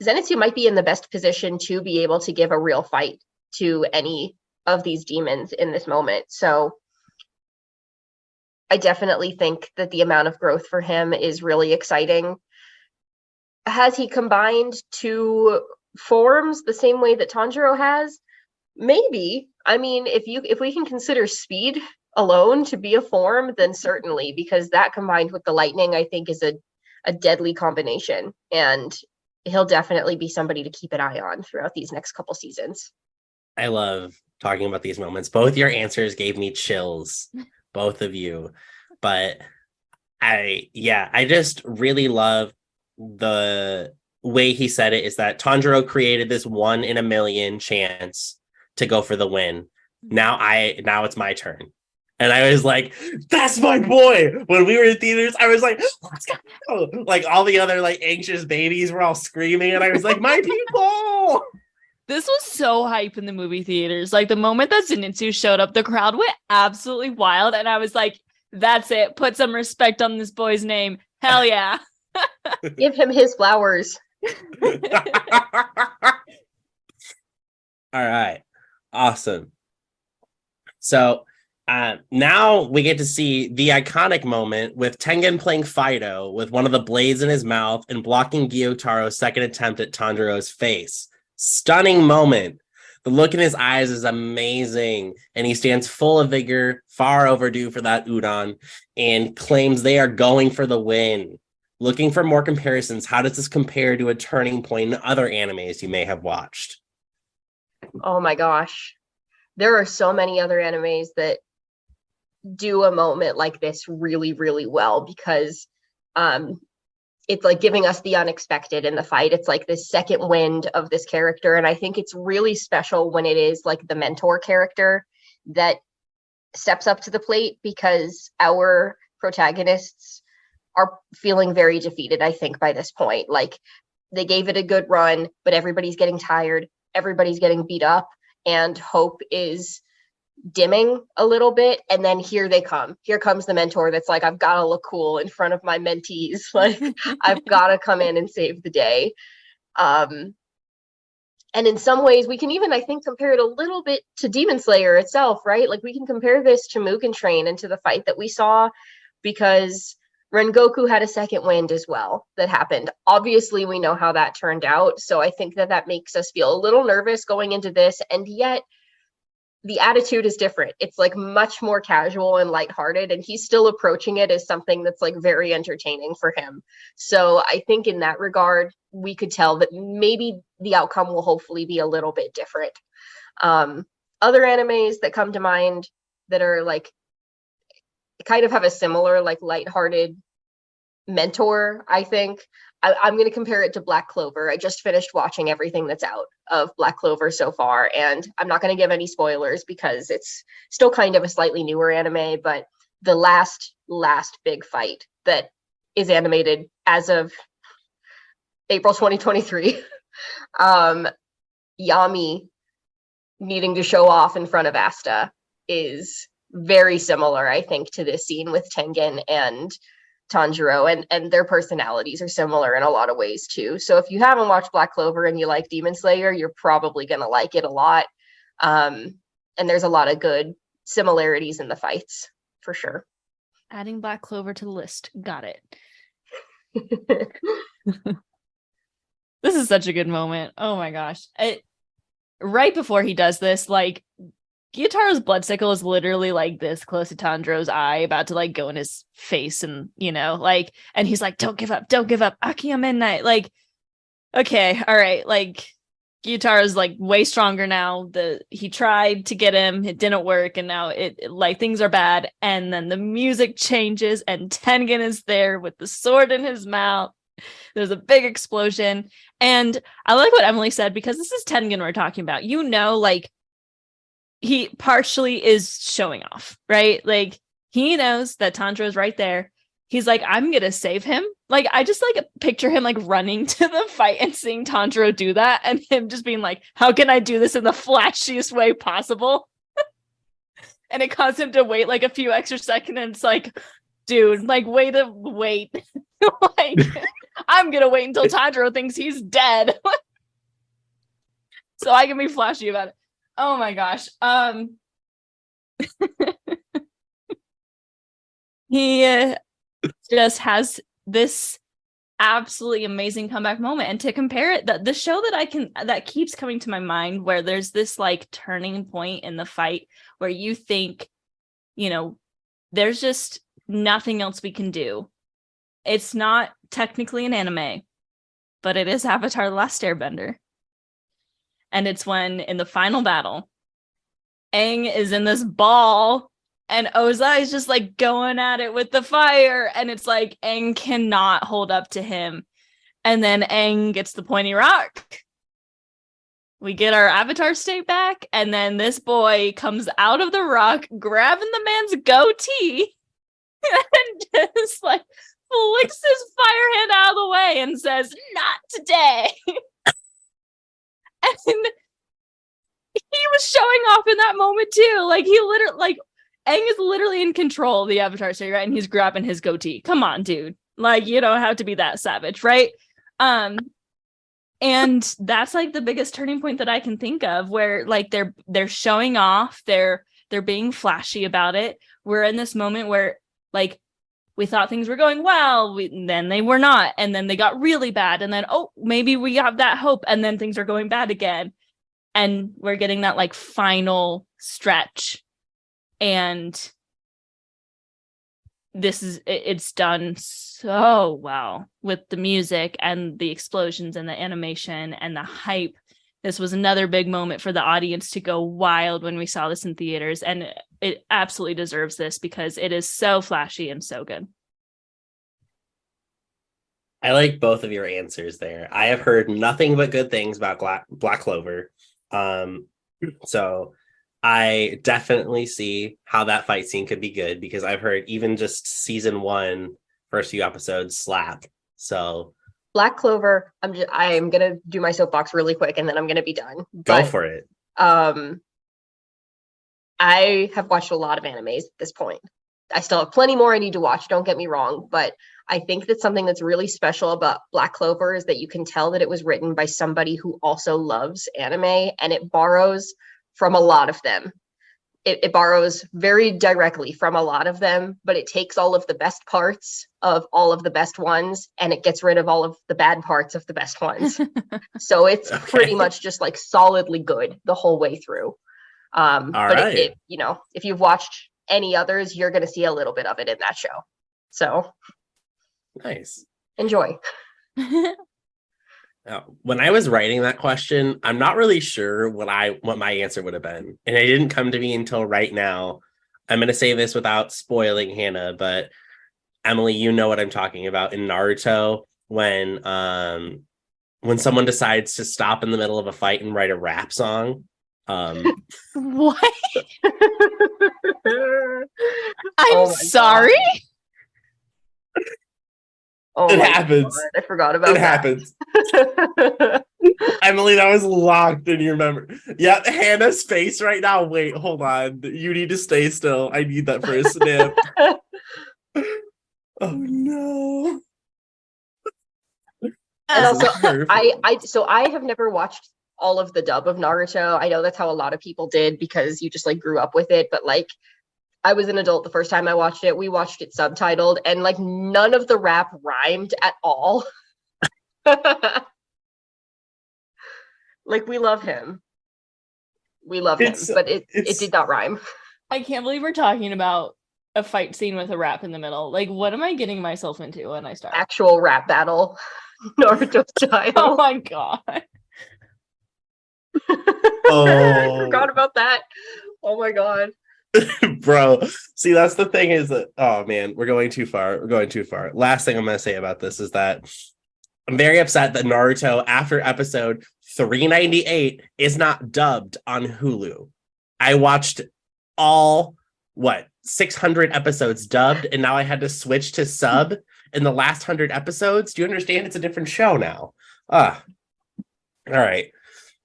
S3: Zenitsu might be in the best position to be able to give a real fight to any of these demons in this moment. So I definitely think that the amount of growth for him is really exciting. Has he combined 2 forms the same way that Tanjiro has? Maybe. I mean, if we can consider speed alone to be a form, then certainly, because that combined with the lightning, I think, is a deadly combination. And he'll definitely be somebody to keep an eye on throughout these next couple seasons.
S1: I love talking about these moments. Both your answers gave me chills, both of you. But I just really love the way he said it, is that Tanjiro created this 1 in a million chance to go for the win. Now it's my turn. And I was like, that's my boy. When we were in theaters, I was like, let's go. Like, all the other like anxious babies were all screaming, and I was like, my people.
S2: This was so hype in the movie theaters. Like, the moment that Zenitsu showed up, the crowd went absolutely wild. And I was like, that's it. Put some respect on this boy's name. Hell yeah.
S3: Give him his flowers.
S1: All right. Awesome. So now we get to see the iconic moment with Tengen playing Fido with one of the blades in his mouth and blocking Gyotaro's second attempt at Tanjiro's face. Stunning moment. The look in his eyes is amazing, and he stands full of vigor, far overdue for that udon, and claims they are going for the win. Looking for more comparisons, how does this compare to a turning point in other animes you may have watched?
S3: Oh my gosh. There are so many other animes that do a moment like this really, really well, because it's like giving us the unexpected in the fight. It's like this second wind of this character. And I think it's really special when it is like the mentor character that steps up to the plate, because our protagonists are feeling very defeated, I think, by this point. Like, they gave it a good run, but everybody's getting tired. Everybody's getting beat up. And Hope is dimming a little bit, and then here they come. Here comes the mentor that's like, I've got to look cool in front of my mentees. Like, I've got to come in and save the day. And in some ways, we can even, I think, compare it a little bit to Demon Slayer itself, right? Like, we can compare this to Mugen Train and to the fight that we saw, because Rengoku had a second wind as well that happened. Obviously, we know how that turned out. So I think that that makes us feel a little nervous going into this. And yet, the attitude is different. It's like much more casual and lighthearted, and he's still approaching it as something that's like very entertaining for him. So I think in that regard, we could tell that maybe the outcome will hopefully be a little bit different. Other animes that come to mind that are like kind of have a similar like lighthearted mentor, I think. I'm going to compare it to Black Clover. I just finished watching everything that's out of Black Clover so far, and I'm not going to give any spoilers because it's still kind of a slightly newer anime, but the last big fight that is animated as of April 2023, Yami needing to show off in front of Asta is very similar, I think, to this scene with Tengen and Tanjiro, and their personalities are similar in a lot of ways too. So if you haven't watched Black Clover and you like Demon Slayer, you're probably going to like it a lot. And there's a lot of good similarities in the fights, for sure.
S2: Adding Black Clover to the list. Got it. This is such a good moment. Oh my gosh. Right before he does this, like, Gyutaro's blood sickle is literally like this close to Tanjiro's eye, about to like go in his face, and like, and he's like, don't give up, Akiya Midnight. Like, okay, all right, like, Gyutaro's like way stronger now. He tried to get him, it didn't work, and now it like things are bad. And then the music changes, and Tengen is there with the sword in his mouth. There's a big explosion, and I like what Emily said, because this is Tengen we're talking about. Like, he partially is showing off, right? Like, he knows that Tanjiro is right there. He's like, I'm gonna save him. Like, I just like picture him like running to the fight and seeing Tanjiro do that, and him just being like, how can I do this in the flashiest way possible? And it caused him to wait like a few extra seconds, and it's like, dude, like, wait. Like, I'm gonna wait until Tanjiro thinks he's dead. So I can be flashy about it. Oh my gosh. He just has this absolutely amazing comeback moment. And to compare it, the show that keeps coming to my mind, where there's this like turning point in the fight where you think, there's just nothing else we can do. It's not technically an anime, but it is Avatar: The Last Airbender. And it's when, in the final battle, Aang is in this ball, and Ozai is just like going at it with the fire, and it's like Aang cannot hold up to him. And then Aang gets the pointy rock. We get our Avatar state back, and then this boy comes out of the rock, grabbing the man's goatee, and just like flicks his fire hand out of the way and says, "Not today." And he was showing off in that moment too. Like, he literally, like, Aang is literally in control of the Avatar state, right? And he's grabbing his goatee. Come on, dude. Like, you don't have to be that savage, right? And that's like the biggest turning point that I can think of, where like they're showing off, they're being flashy about it. We're in this moment where like we thought things were going well, then they were not, and then they got really bad, and then maybe we have that hope, and then things are going bad again, and we're getting that like final stretch, and it's done so well with the music and the explosions and the animation and the hype. This was another big moment for the audience to go wild when we saw this in theaters, and it absolutely deserves this because it is so flashy and so good.
S1: I like both of your answers there. I have heard nothing but good things about Black Clover. So I definitely see how that fight scene could be good, because I've heard even just season 1, first few episodes slap. So
S3: Black Clover, I'm gonna do my soapbox really quick, and then I'm gonna be done.
S1: Go for it.
S3: I I have watched a lot of animes at this point. I still have plenty more I need to watch, don't get me wrong, but I think that something that's really special about Black Clover is that you can tell that it was written by somebody who also loves anime, and it borrows from a lot of them. It borrows very directly from a lot of them, but it takes all of the best parts of all of the best ones, and it gets rid of all of the bad parts of the best ones. So it's pretty much just like solidly good the whole way through. But
S1: right.
S3: you know, if you've watched any others, you're going to see a little bit of it in that show. So
S1: Nice.
S3: enjoy.
S1: When I was writing that question, I'm not really sure what my answer would have been, and it didn't come to me until right now. I'm going to say this without spoiling Hannah, but Emily, you know what I'm talking about in Naruto when someone decides to stop in the middle of a fight and write a rap song.
S2: What?
S3: Oh
S2: I'm sorry.
S3: Oh,
S1: it happens.
S3: God, I forgot about
S1: it
S3: that.
S1: happens. Emily, that was locked in your memory. Yeah, Hannah's face right now. Wait, hold on. You need to stay still. I need that for a snip. Oh no.
S3: And also,
S1: Perfect.
S3: so I have never watched all of the dub of Naruto. I know that's how a lot of people did because you just like grew up with it, but like I was an adult the first time I watched it. We watched it subtitled, and like none of the rap rhymed at all. Like we love him. We love him, but it did not rhyme.
S2: I can't believe we're talking about a fight scene with a rap in the middle. Like, what am I getting myself into when I start?
S3: Actual rap battle, Naruto style.
S2: Oh my god.
S3: I forgot about that. Oh my god.
S1: Bro, see, that's the thing is that, oh man, we're going too far. Last thing I'm going to say about this is that I'm very upset that Naruto, after episode 398, is not dubbed on Hulu. I watched all, 600 episodes dubbed, and now I had to switch to sub in the last 100 episodes. Do you understand? It's a different show now. All right.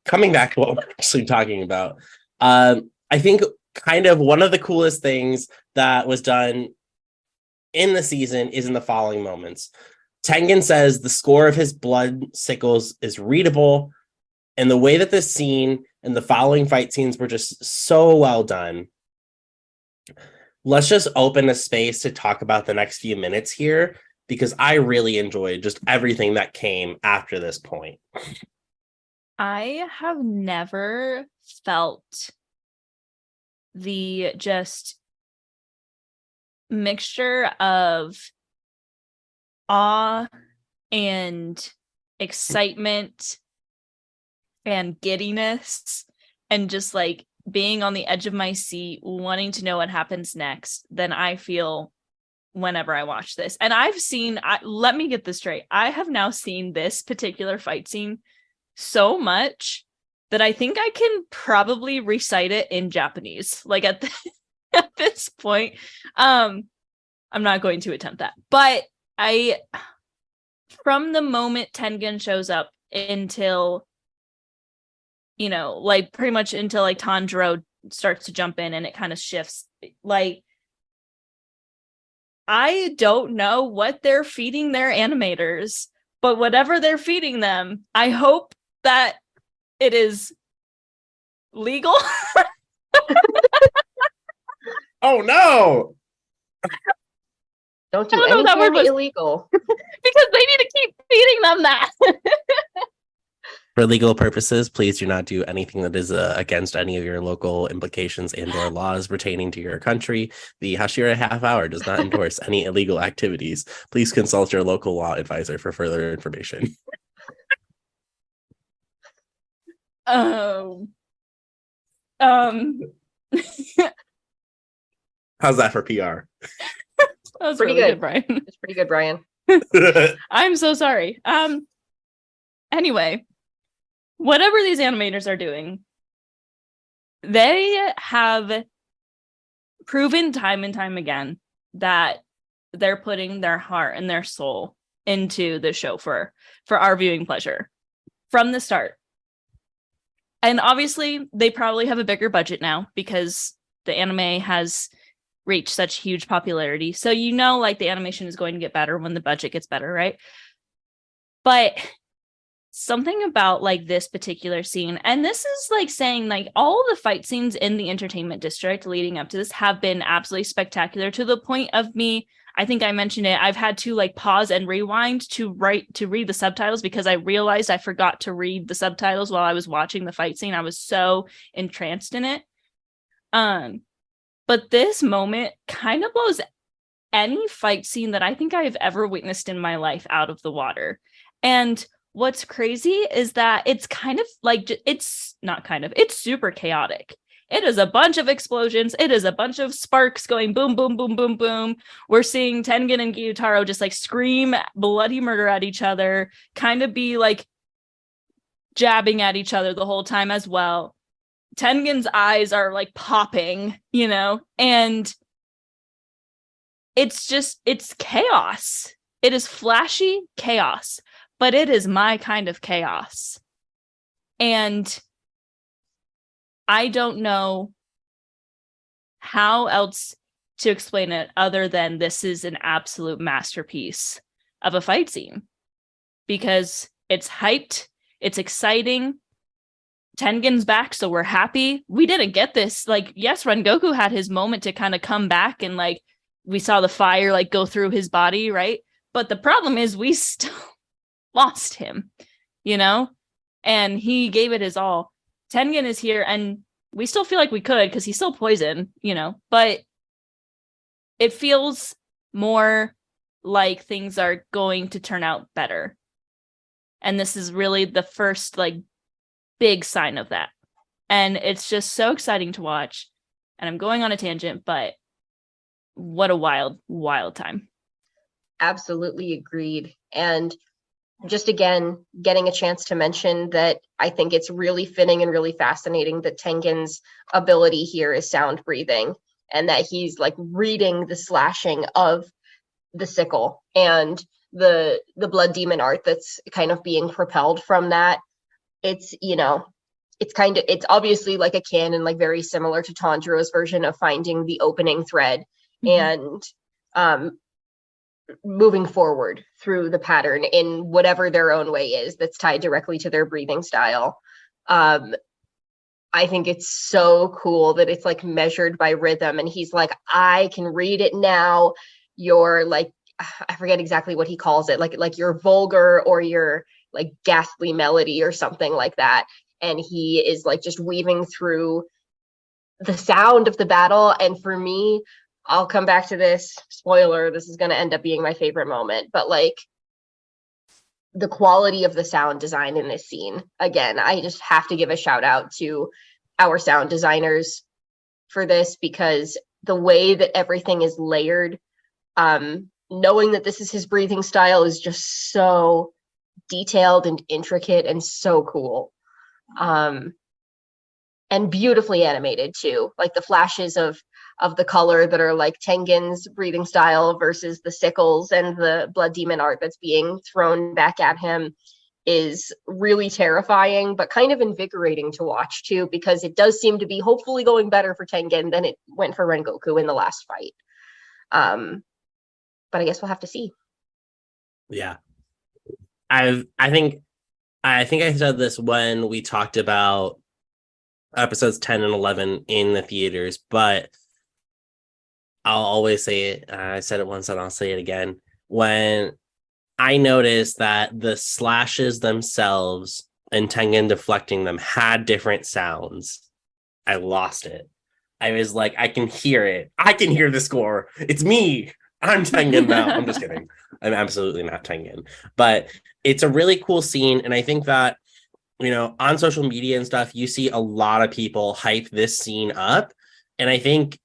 S1: Coming back to what we're actually talking about. I think kind of one of the coolest things that was done in the season is in the following moments. Tengen says the score of his blood sickles is readable, and the way that this scene and the following fight scenes were just so well done. Let's just open a space to talk about the next few minutes here, because I really enjoyed just everything that came after this point.
S2: I have never felt the just mixture of awe and excitement and giddiness and just like being on the edge of my seat, wanting to know what happens next than I feel whenever I watch this. And let me get this straight. I have now seen this particular fight scene so much that I think I can probably recite it in Japanese. Like at this point, I'm not going to attempt that. But from the moment Tengen shows up until, like pretty much until like Tanjiro starts to jump in and it kind of shifts. Like, I don't know what they're feeding their animators, but whatever they're feeding them, I hope that it is legal.
S1: Oh no!
S3: Don't do anything illegal.
S2: Because they need to keep feeding them that.
S1: For legal purposes, please do not do anything that is against any of your local implications and or laws pertaining to your country. The Hashira Half Hour does not endorse any illegal activities. Please consult your local law advisor for further information.
S2: How's
S1: that for PR?
S2: That was
S3: pretty
S2: really
S3: good,
S2: Bryan.
S3: It's pretty good, Bryan.
S2: I'm so sorry. Anyway, whatever these animators are doing, they have proven time and time again that they're putting their heart and their soul into the show for our viewing pleasure from the start. And obviously, they probably have a bigger budget now because the anime has reached such huge popularity. So like the animation is going to get better when the budget gets better, right? But something about like this particular scene, and this is like saying like all the fight scenes in the entertainment district leading up to this have been absolutely spectacular, to the point of me, I think I mentioned it, I've had to like pause and rewind to read the subtitles because I realized I forgot to read the subtitles while I was watching the fight scene. I was so entranced in it. But this moment kind of blows any fight scene that I think I have ever witnessed in my life out of the water. And what's crazy is that it's kind of like, it's super chaotic. It is a bunch of explosions. It is a bunch of sparks going boom, boom, boom, boom, boom. We're seeing Tengen and Gyutaro just like scream bloody murder at each other, kind of be like jabbing at each other the whole time as well. Tengen's eyes are like popping, and it's chaos. It is flashy chaos, but it is my kind of chaos. And I don't know how else to explain it other than this is an absolute masterpiece of a fight scene, because it's hyped, it's exciting. Tengen's back, so we're happy. We didn't get this. Like, yes, Rengoku had his moment to kind of come back, and like we saw the fire like go through his body, right? But the problem is we still lost him, and he gave it his all. Tengen is here, and we still feel like we could because he's still poison, but it feels more like things are going to turn out better. And this is really the first like big sign of that. And it's just so exciting to watch. And I'm going on a tangent, but what a wild, wild time.
S3: Absolutely agreed. And just again, getting a chance to mention that I think it's really fitting and really fascinating that Tengen's ability here is sound breathing, and that he's like reading the slashing of the sickle and the blood demon art that's kind of being propelled from that. It's, it's obviously like a canon, like very similar to Tanjiro's version of finding the opening thread and moving forward through the pattern in whatever their own way is that's tied directly to their breathing style. I think it's so cool that it's like measured by rhythm, and he's like, I can read it now. You're like, I forget exactly what he calls it, like your vulgar or your like ghastly melody or something like that. And he is like just weaving through the sound of the battle. And for me, I'll come back to this. Spoiler, this is going to end up being my favorite moment. But like the quality of the sound design in this scene, again, I just have to give a shout out to our sound designers for this, because the way that everything is layered, knowing that this is his breathing style is just so detailed and intricate and so cool. And beautifully animated too, like the flashes of the color that are like Tengen's breathing style versus the sickles and the blood demon art that's being thrown back at him is really terrifying, but kind of invigorating to watch too, because it does seem to be hopefully going better for Tengen than it went for Rengoku in the last fight. But I guess we'll have to see.
S1: Yeah. I think I said this when we talked about episodes 10 and 11 in the theaters, but I'll always say it. I said it once and I'll say it again. When I noticed that the slashes themselves and Tengen deflecting them had different sounds, I lost it. I was like, I can hear it. I can hear the score. It's me. I'm Tengen now. I'm just kidding. I'm absolutely not Tengen. But it's a really cool scene. And I think that, on social media and stuff, you see a lot of people hype this scene up. And I think,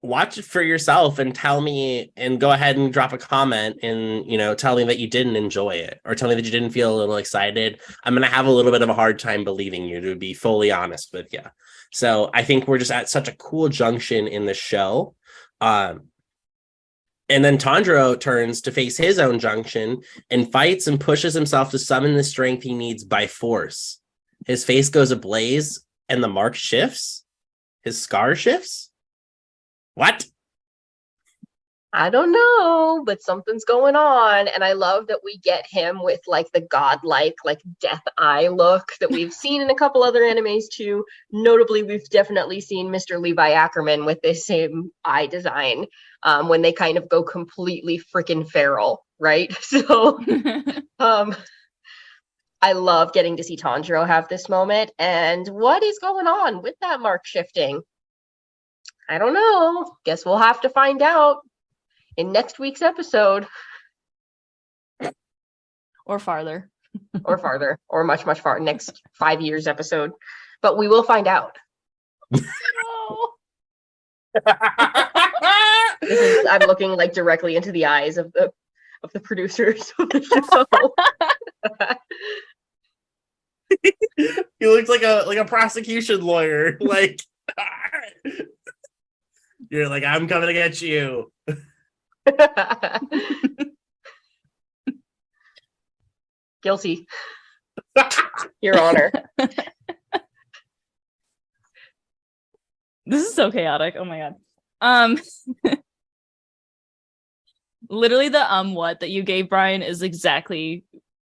S1: watch it for yourself and tell me, and go ahead and drop a comment and, tell me that you didn't enjoy it, or tell me that you didn't feel a little excited. I'm going to have a little bit of a hard time believing you, to be fully honest with you. So I think we're just at such a cool junction in the show. And then Tanjiro turns to face his own junction and fights and pushes himself to summon the strength he needs by force. His face goes ablaze and the mark shifts. His scar shifts? What?
S3: I don't know, but something's going on. And I love that we get him with like the godlike, like death eye look that we've seen in a couple other animes too. Notably, we've definitely seen Mr. Levi Ackerman with this same eye design when they kind of go completely freaking feral, right? So I love getting to see Tanjiro have this moment. And what is going on with that mark shifting? I don't know. Guess we'll have to find out in next week's episode.
S2: Or farther.
S3: Or farther. Or much, much farther. Next 5 years episode. But we will find out.
S2: Oh.
S3: I'm looking like directly into the eyes of the producers of the show.
S1: He looks like a prosecution lawyer. Like you're like, I'm coming to get you.
S3: Guilty. Your Honor.
S2: This is so chaotic. Oh my god. Literally the what that you gave Bryan was exactly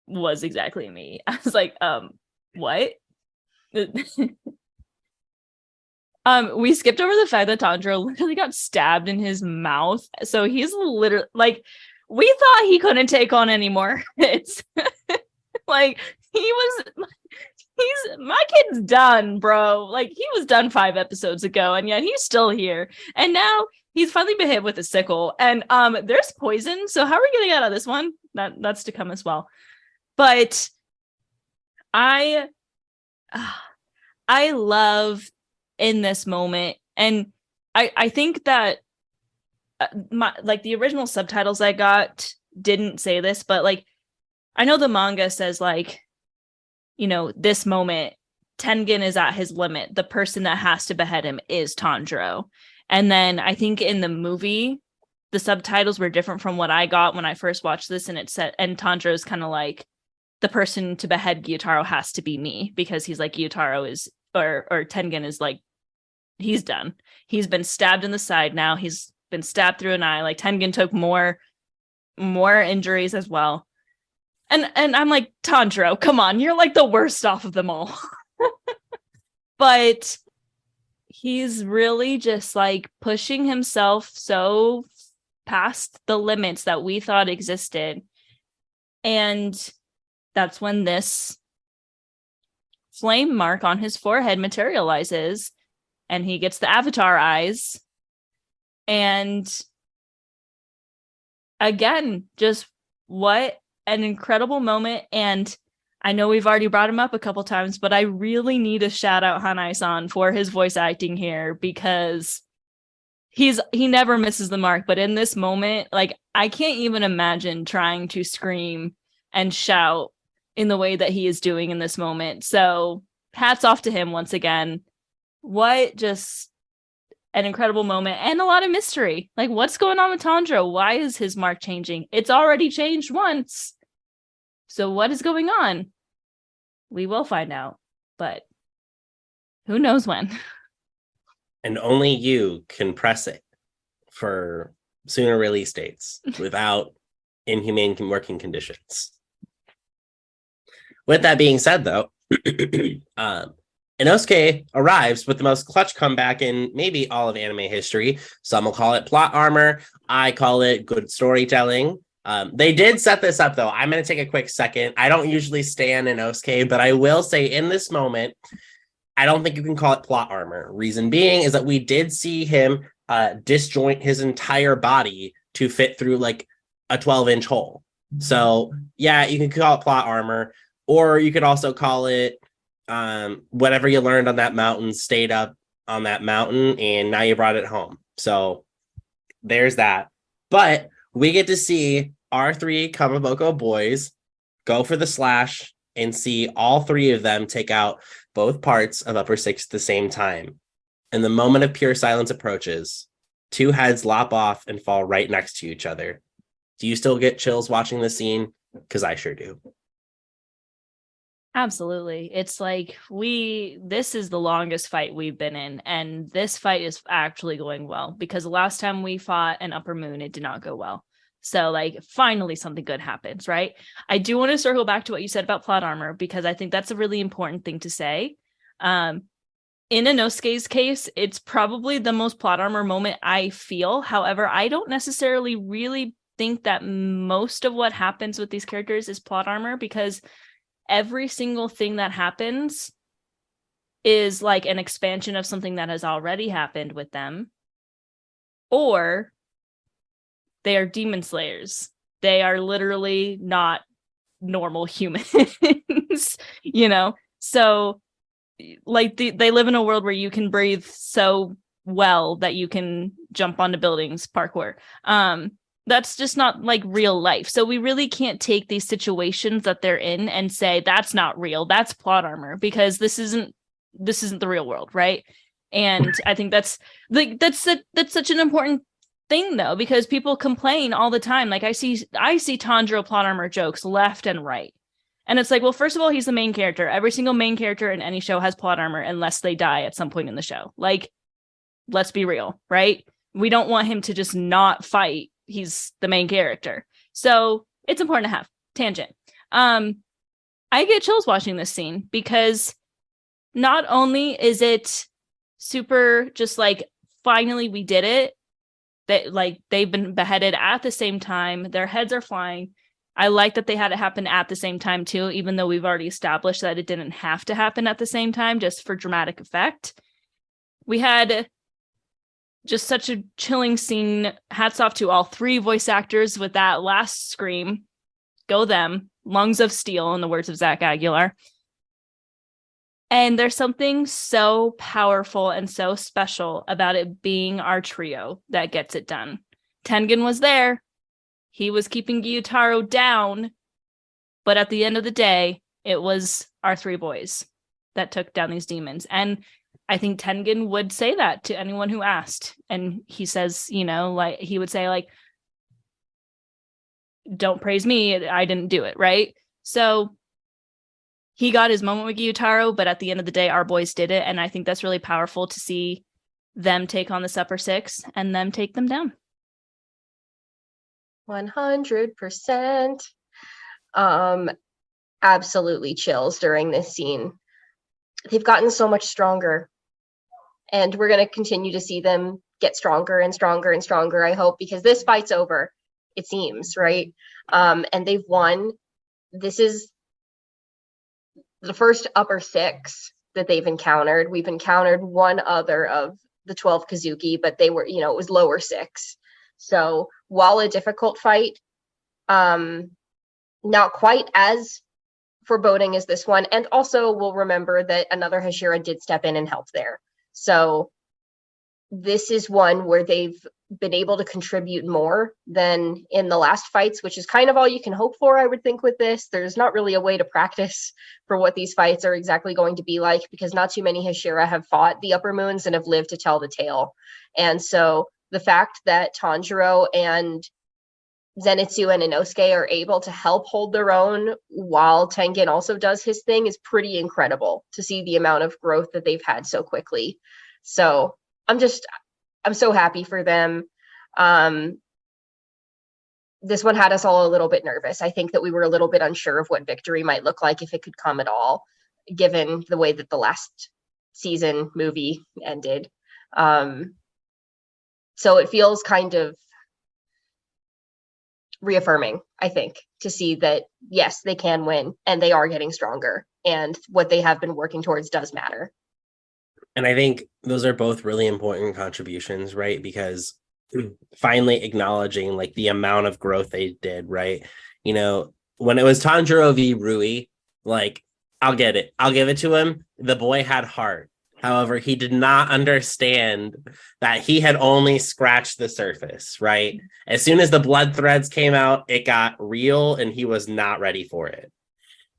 S2: me. I was like, what? We skipped over the fact that Tanjiro literally got stabbed in his mouth. So he's literally like, we thought he couldn't take on anymore. It's like my kid's done, bro. Like he was done 5 episodes ago, and yet he's still here. And now he's finally been hit with a sickle. And there's poison. So how are we gonna get out of this one? That's to come as well. But I love in this moment, and I think that the original subtitles I got didn't say this, but like I know the manga says like, you know, this moment Tengen is at his limit. The person that has to behead him is Tanjiro. And then I think in the movie the subtitles were different from what I got when I first watched this, and it said, and Tanjiro is kind of like, the person to behead Gyutaro has to be me, because he's like, Gyutaro is or Tengen is like, he's done. He's been stabbed in the side now. He's been stabbed through an eye. Like Tengen took more injuries as well. And I'm like, Tanjiro, come on, you're like the worst off of them all. But he's really just like pushing himself so past the limits that we thought existed. And that's when this flame mark on his forehead materializes, and he gets the avatar eyes. And again, just what an incredible moment. And I know we've already brought him up a couple times, but I really need to shout out Hana-san for his voice acting here, because he never misses the mark. But in this moment, like, I can't even imagine trying to scream and shout in the way that he is doing in this moment. So hats off to him once again. What just an incredible moment, and a lot of mystery. Like, what's going on with Tanjiro? Why is his mark changing? It's already changed once. So what is going on? We will find out, but who knows when.
S1: And only you can press it for sooner release dates without inhumane working conditions. With that being said, though, Inosuke arrives with the most clutch comeback in maybe all of anime history. Some will call it plot armor. I call it good storytelling. They did set this up, though. I'm going to take a quick second. I don't usually stand Inosuke, but I will say in this moment, I don't think you can call it plot armor. Reason being is that we did see him disjoint his entire body to fit through like a 12-inch hole. So yeah, you can call it plot armor, or you could also call it whatever you learned on that mountain stayed up on that mountain, and now you brought it home. So there's that. But we get to see our 3 Kamaboko boys go for the slash and see all 3 of them take out both parts of Upper Six at the same time. And the moment of pure silence approaches. 2 heads lop off and fall right next to each other. Do you still get chills watching this scene? Because I sure do.
S2: Absolutely. It's like this is the longest fight we've been in, and this fight is actually going well because the last time we fought an upper moon, it did not go well. So like finally something good happens, right? I do want to circle back to what you said about plot armor because I think that's a really important thing to say. In Inosuke's case, it's probably the most plot armor moment I feel. However, I don't necessarily really think that most of what happens with these characters is plot armor because every single thing that happens is like an expansion of something that has already happened with them, or they are demon slayers. They are literally not normal humans, you know? So like they live in a world where you can breathe so well that you can jump onto buildings, parkour. That's just not like real life. So we really can't take these situations that they're in and say that's not real. That's plot armor because this isn't the real world, right? And I think that's such an important thing though because people complain all the time. Like I see Tanjiro plot armor jokes left and right. And it's like, well, first of all, he's the main character. Every single main character in any show has plot armor unless they die at some point in the show. Like, let's be real, right? We don't want him to just not fight. He's the main character. So it's important to have. Tangent. I get chills watching this scene because not only is it super just like finally we did it, that like they've been beheaded at the same time, their heads are flying. I like that they had it happen at the same time too, even though we've already established that it didn't have to happen at the same time, just for dramatic effect. We had just such a chilling scene. Hats off to all three voice actors with that last scream. Go them. Lungs of steel, in the words of Zach Aguilar. And there's something so powerful and so special about it being our trio that gets it done. Tengen was there. He was keeping Gyutaro down. But at the end of the day, it was our three boys that took down these demons. And I think Tengen would say that to anyone who asked. And he says, you know, like he would say, like, don't praise me. I didn't do it, right? So he got his moment with Gyutaro, but at the end of the day, our boys did it. And I think that's really powerful to see them take on this upper six and them take them down.
S3: 100%. Absolutely chills during this scene. They've gotten so much stronger. And we're going to continue to see them get stronger and stronger and stronger, I hope, because this fight's over, it seems, right? And they've won. This is the first upper six that they've encountered. We've encountered one other of the 12 Kazuki, but they were, you know, it was lower six. So while a difficult fight, not quite as foreboding as this one. And also we'll remember that another Hashira did step in and help there. So this is one where they've been able to contribute more than in the last fights, which is kind of all you can hope for, I would think, with this. There's not really a way to practice for what these fights are exactly going to be like, because not too many Hashira have fought the upper moons and have lived to tell the tale. And so the fact that Tanjiro and Zenitsu and Inosuke are able to help hold their own while Tengen also does his thing is pretty incredible to see the amount of growth that they've had so quickly. So I'm so happy for them. This one had us all a little bit nervous. I think that we were a little bit unsure of what victory might look like, if it could come at all, given the way that the last season movie ended. So it feels kind of reaffirming, I think, to see that, yes, they can win and they are getting stronger and what they have been working towards does matter.
S1: And I think those are both really important contributions, right? Because finally acknowledging like the amount of growth they did, right? You know, when it was Tanjiro v. Rui, like, I'll get it. I'll give it to him. The boy had heart. However, he did not understand that he had only scratched the surface, right? As soon as the blood threads came out, it got real and he was not ready for it.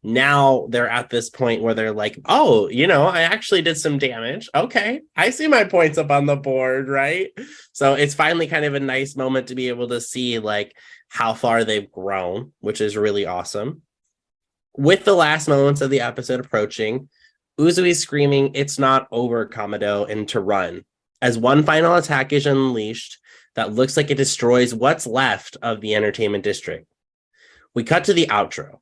S1: Now they're at this point where they're like, oh, you know, I actually did some damage. Okay, I see my points up on the board, right? So it's finally kind of a nice moment to be able to see like how far they've grown, which is really awesome. With the last moments of the episode approaching, Uzui screaming, "It's not over, Kamado," and to run. As one final attack is unleashed that looks like it destroys what's left of the entertainment district. We cut to the outro.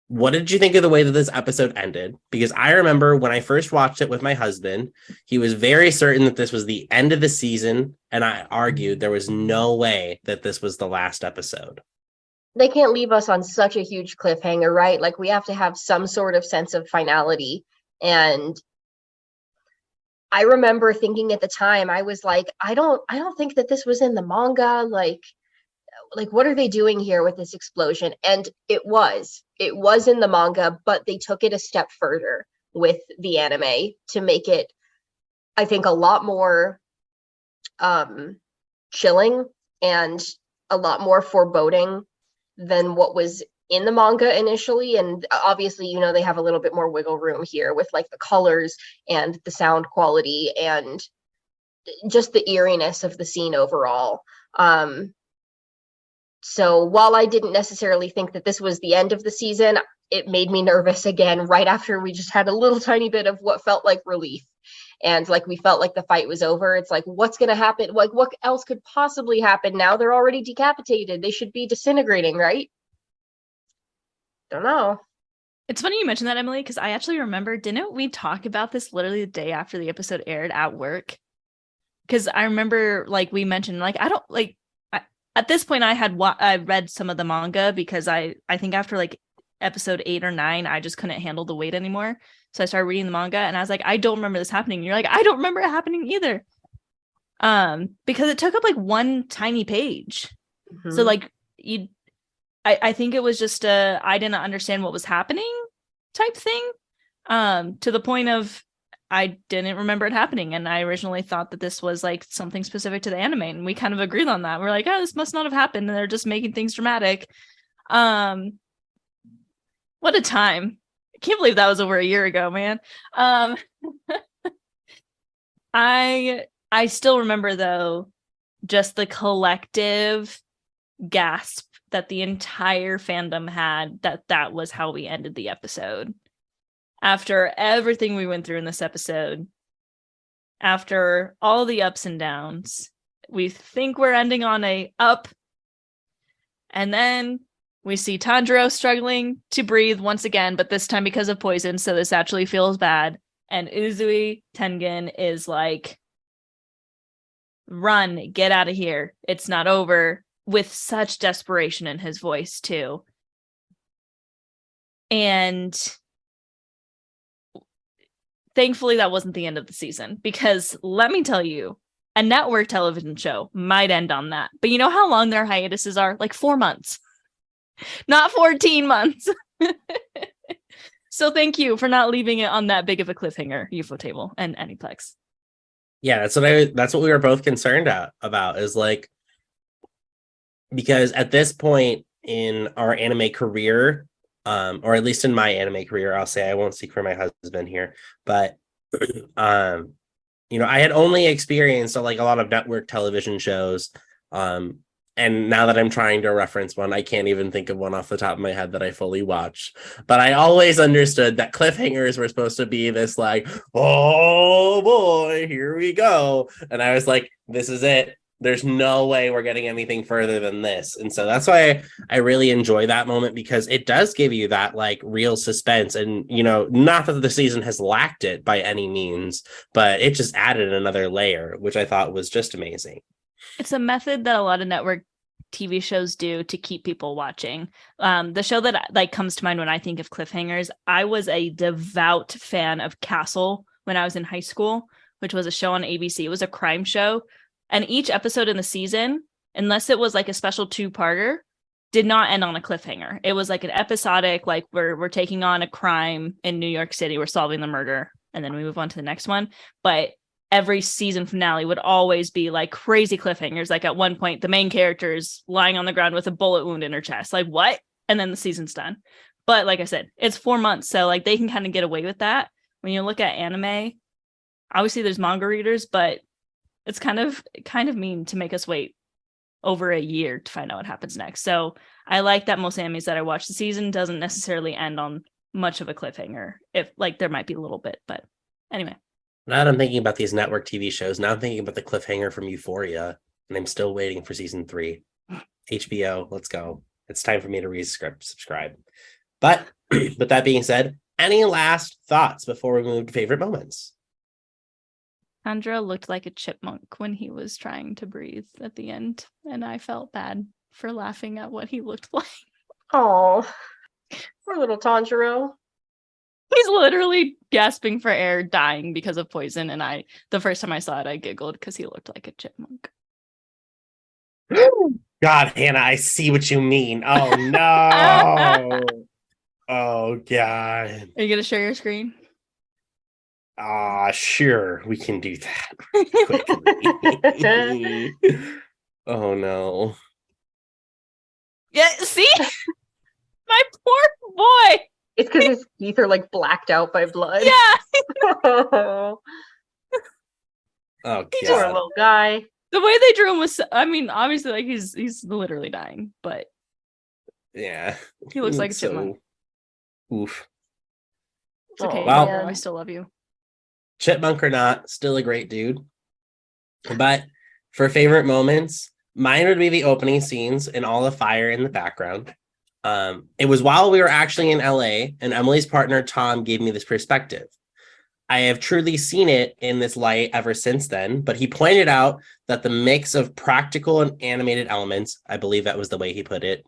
S1: What did you think of the way that this episode ended? Because I remember when I first watched it with my husband, he was very certain that this was the end of the season, and I argued there was no way that this was the last episode.
S3: They can't leave us on such a huge cliffhanger, right? Like we have to have some sort of sense of finality. And I remember thinking at the time, I was like, I don't think that this was in the manga. Like what are they doing here with this explosion? And it was in the manga, but they took it a step further with the anime to make it, I think, a lot more chilling and a lot more foreboding than what was in the manga initially. And obviously, you know, they have a little bit more wiggle room here with like the colors and the sound quality and just the eeriness of the scene overall. So while I didn't necessarily think that this was the end of the season, it made me nervous again right after we just had a little tiny bit of what felt like relief. And like we felt like the fight was over. It's like, what's going to happen? Like, what else could possibly happen now? They're already decapitated. They should be disintegrating, right? Don't know.
S2: It's funny you mentioned that, Emily, because I actually remember, didn't we talk about this literally the day after the episode aired at work? Because I remember, like, we mentioned, like, I don't, like, at this point, I read some of the manga because I think after, like, episode 8 or 9, I just couldn't handle the weight anymore. So I started reading the manga, and I was like, I don't remember this happening. And you're like, I don't remember it happening either. Because it took up, like, one tiny page. Mm-hmm. So, like, I think it was just I didn't understand what was happening type thing, to the point of I didn't remember it happening. And I originally thought that this was like something specific to the anime. And we kind of agreed on that. We're like, oh, this must not have happened. And they're just making things dramatic. What a time. I can't believe that was over a year ago, man. I still remember, though, just the collective gasp that the entire fandom had that was how we ended the episode. After everything we went through in this episode, after all the ups and downs, we think we're ending on a up, and then we see Tanjiro struggling to breathe once again, but this time because of poison, so this actually feels bad. And Uzui Tengen is like, run, get out of here. It's not over, with such desperation in his voice, too. And thankfully, that wasn't the end of the season, because let me tell you, a network television show might end on that. But you know how long their hiatuses are? Like 4 months. Not 14 months. So thank you for not leaving it on that big of a cliffhanger, Ufotable and Aniplex.
S1: Yeah, that's what we were both concerned about, is like, because at this point in our anime career, or at least in my anime career, I'll say, I won't speak for my husband here, but you know, I had only experienced like a lot of network television shows, and now that I'm trying to reference one, I can't even think of one off the top of my head that I fully watched. But I always understood that cliffhangers were supposed to be this like, oh boy, here we go. And I was like, this is it. There's no way we're getting anything further than this. And so that's why I really enjoy that moment, because it does give you that like real suspense. And, you know, not that the season has lacked it by any means, but it just added another layer, which I thought was just amazing.
S2: It's a method that a lot of network TV shows do to keep people watching. The show that like comes to mind when I think of cliffhangers, I was a devout fan of Castle when I was in high school, which was a show on ABC. It was a crime show. And each episode in the season, unless it was like a special 2-parter, did not end on a cliffhanger. It was like an episodic, like we're taking on a crime in New York City, we're solving the murder, and then we move on to the next one. But every season finale would always be like crazy cliffhangers. Like at one point, the main character is lying on the ground with a bullet wound in her chest. Like, what? And then the season's done. But like I said, it's 4 months. So like they can kind of get away with that. When you look at anime, obviously there's manga readers, but it's kind of mean to make us wait over a year to find out what happens next. So I like that most animes that I watch the season doesn't necessarily end on much of a cliffhanger. If like there might be a little bit, but anyway.
S1: Now that I'm thinking about these network TV shows, now I'm thinking about the cliffhanger from Euphoria, and I'm still waiting for season 3. HBO, let's go. It's time for me to subscribe. But with that being said, any last thoughts before we move to favorite moments?
S2: Andra looked like a chipmunk when he was trying to breathe at the end, and I felt bad for laughing at what he looked like.
S3: Oh, poor little Tanjiro.
S2: He's literally gasping for air, dying because of poison, and the first time I saw it, I giggled because he looked like a chipmunk.
S1: God, Hannah, I see what you mean. Oh, no. Oh, God.
S2: Are you going to share your screen?
S1: Sure, we can do that quickly. Oh, no.
S2: Yeah, see? My poor boy.
S3: It's because his teeth are like blacked out by blood.
S2: Yeah.
S3: Oh,
S1: God.
S3: poor little guy.
S2: The way they drew him was, I mean, obviously, like he's literally dying, but
S1: yeah,
S2: he looks like a chipmunk.
S1: Oof.
S2: It's okay.
S1: Well,
S2: I still love you.
S1: Chipmunk or not, still a great dude. But for favorite moments, mine would be the opening scenes and all the fire in the background. It was while we were actually in LA, and Emily's partner Tom gave me this perspective. I have truly seen it in this light ever since then, but he pointed out that the mix of practical and animated elements, I believe that was the way he put it,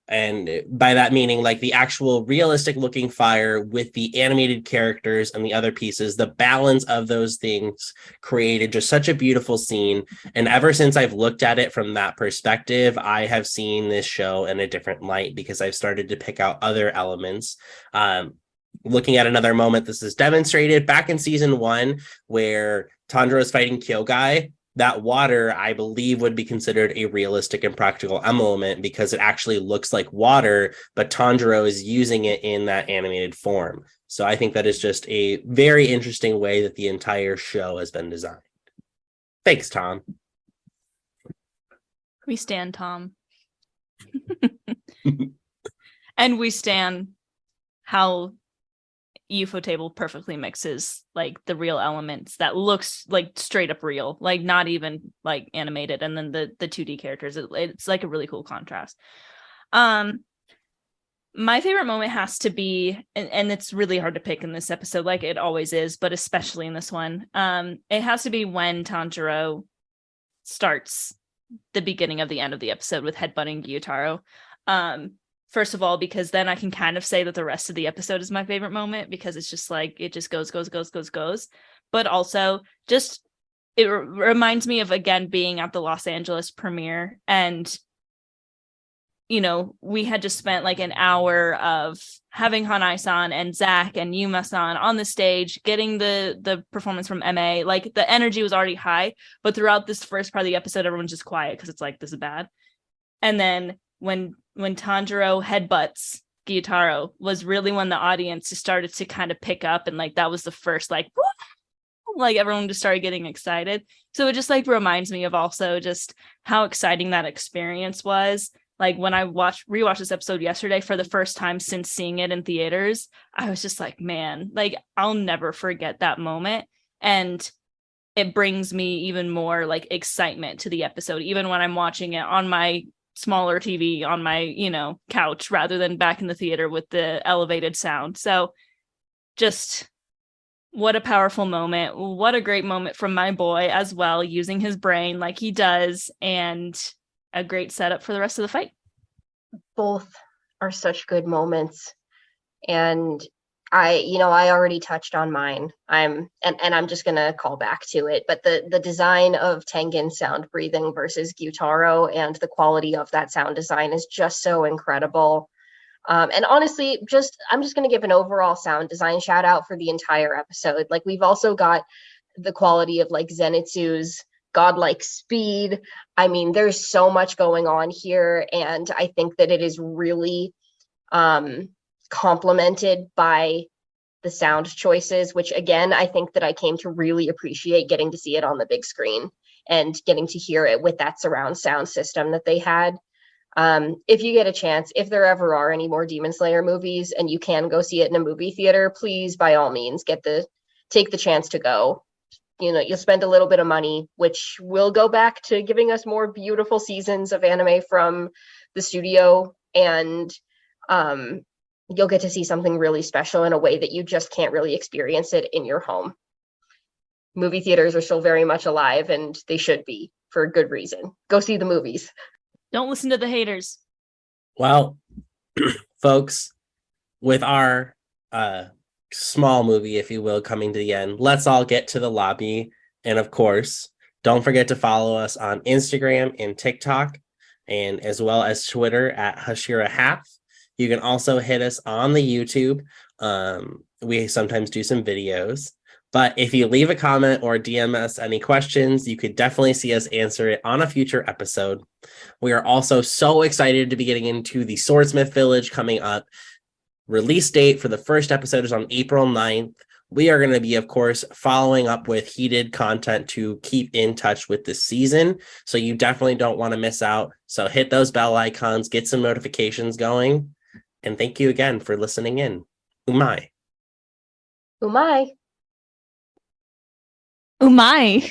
S1: and by that meaning like the actual realistic looking fire with the animated characters and the other pieces, the balance of those things created just such a beautiful scene. And ever since I've looked at it from that perspective, I have seen this show in a different light because I've started to pick out other elements. Looking at another moment, this is demonstrated back in season 1 where Tanjiro is fighting Kyogai. That water, I believe, would be considered a realistic and practical element because it actually looks like water, but Tanjiro is using it in that animated form. So I think that is just a very interesting way that the entire show has been designed. Thanks, Tom.
S2: We stand Tom. And we stand how Ufotable perfectly mixes like the real elements that looks like straight up real, like not even like animated, and then the 2D characters. It's like a really cool contrast. My favorite moment has to be, and it's really hard to pick in this episode, like it always is, but especially in this one. It has to be when Tanjiro starts the beginning of the end of the episode with headbutting Gyutaro. First of all, because then I can kind of say that the rest of the episode is my favorite moment because it's just like, it just goes. But also just, it reminds me of, again, being at the Los Angeles premiere. And, you know, we had just spent like an hour of having Hanai-san and Zach and Yuma-san on the stage, getting the performance from MA. Like the energy was already high, but throughout this first part of the episode, everyone's just quiet because it's like, this is bad. And then when Tanjiro headbutts Gyutaro was really when the audience just started to kind of pick up, and like that was the first like everyone just started getting excited. So it just like reminds me of also just how exciting that experience was. Like when I rewatched this episode yesterday for the first time since seeing it in theaters, I was just like, man, like I'll never forget that moment. And it brings me even more like excitement to the episode, even when I'm watching it on my smaller TV on my, you know, couch rather than back in the theater with the elevated sound. So just what a powerful moment. What a great moment from my boy as well, using his brain like he does, and a great setup for the rest of the fight.
S3: Both are such good moments. And I already touched on mine. I'm just gonna call back to it. But the design of Tengen's sound breathing versus Gyutaro and the quality of that sound design is just so incredible. And honestly, I'm just gonna give an overall sound design shout out for the entire episode. Like we've also got the quality of like Zenitsu's godlike speed. I mean, there's so much going on here, and I think that it is really complemented by the sound choices, which again, I think that I came to really appreciate getting to see it on the big screen. and getting to hear it with that surround sound system that they had. If you get a chance, if there ever are any more Demon Slayer movies and you can go see it in a movie theater, please, by all means, take the chance to go. You know, you'll spend a little bit of money, which will go back to giving us more beautiful seasons of anime from the studio, and you'll get to see something really special in a way that you just can't really experience it in your home. Movie theaters are still very much alive, and they should be, for a good reason. Go see the movies.
S2: Don't listen to the haters.
S1: Well, folks, with our small movie, if you will, coming to the end, let's all get to the lobby. And of course, don't forget to follow us on Instagram and TikTok, and as well as Twitter at Hashira Half. You can also hit us on the YouTube. We sometimes do some videos. But if you leave a comment or DM us any questions, you could definitely see us answer it on a future episode. We are also so excited to be getting into the Swordsmith Village coming up. Release date for the first episode is on April 9th. We are going to be, of course, following up with heated content to keep in touch with this season. So you definitely don't want to miss out. So hit those bell icons, get some notifications going. And thank you again for listening in. Umai.
S3: Umai.
S2: Oh my.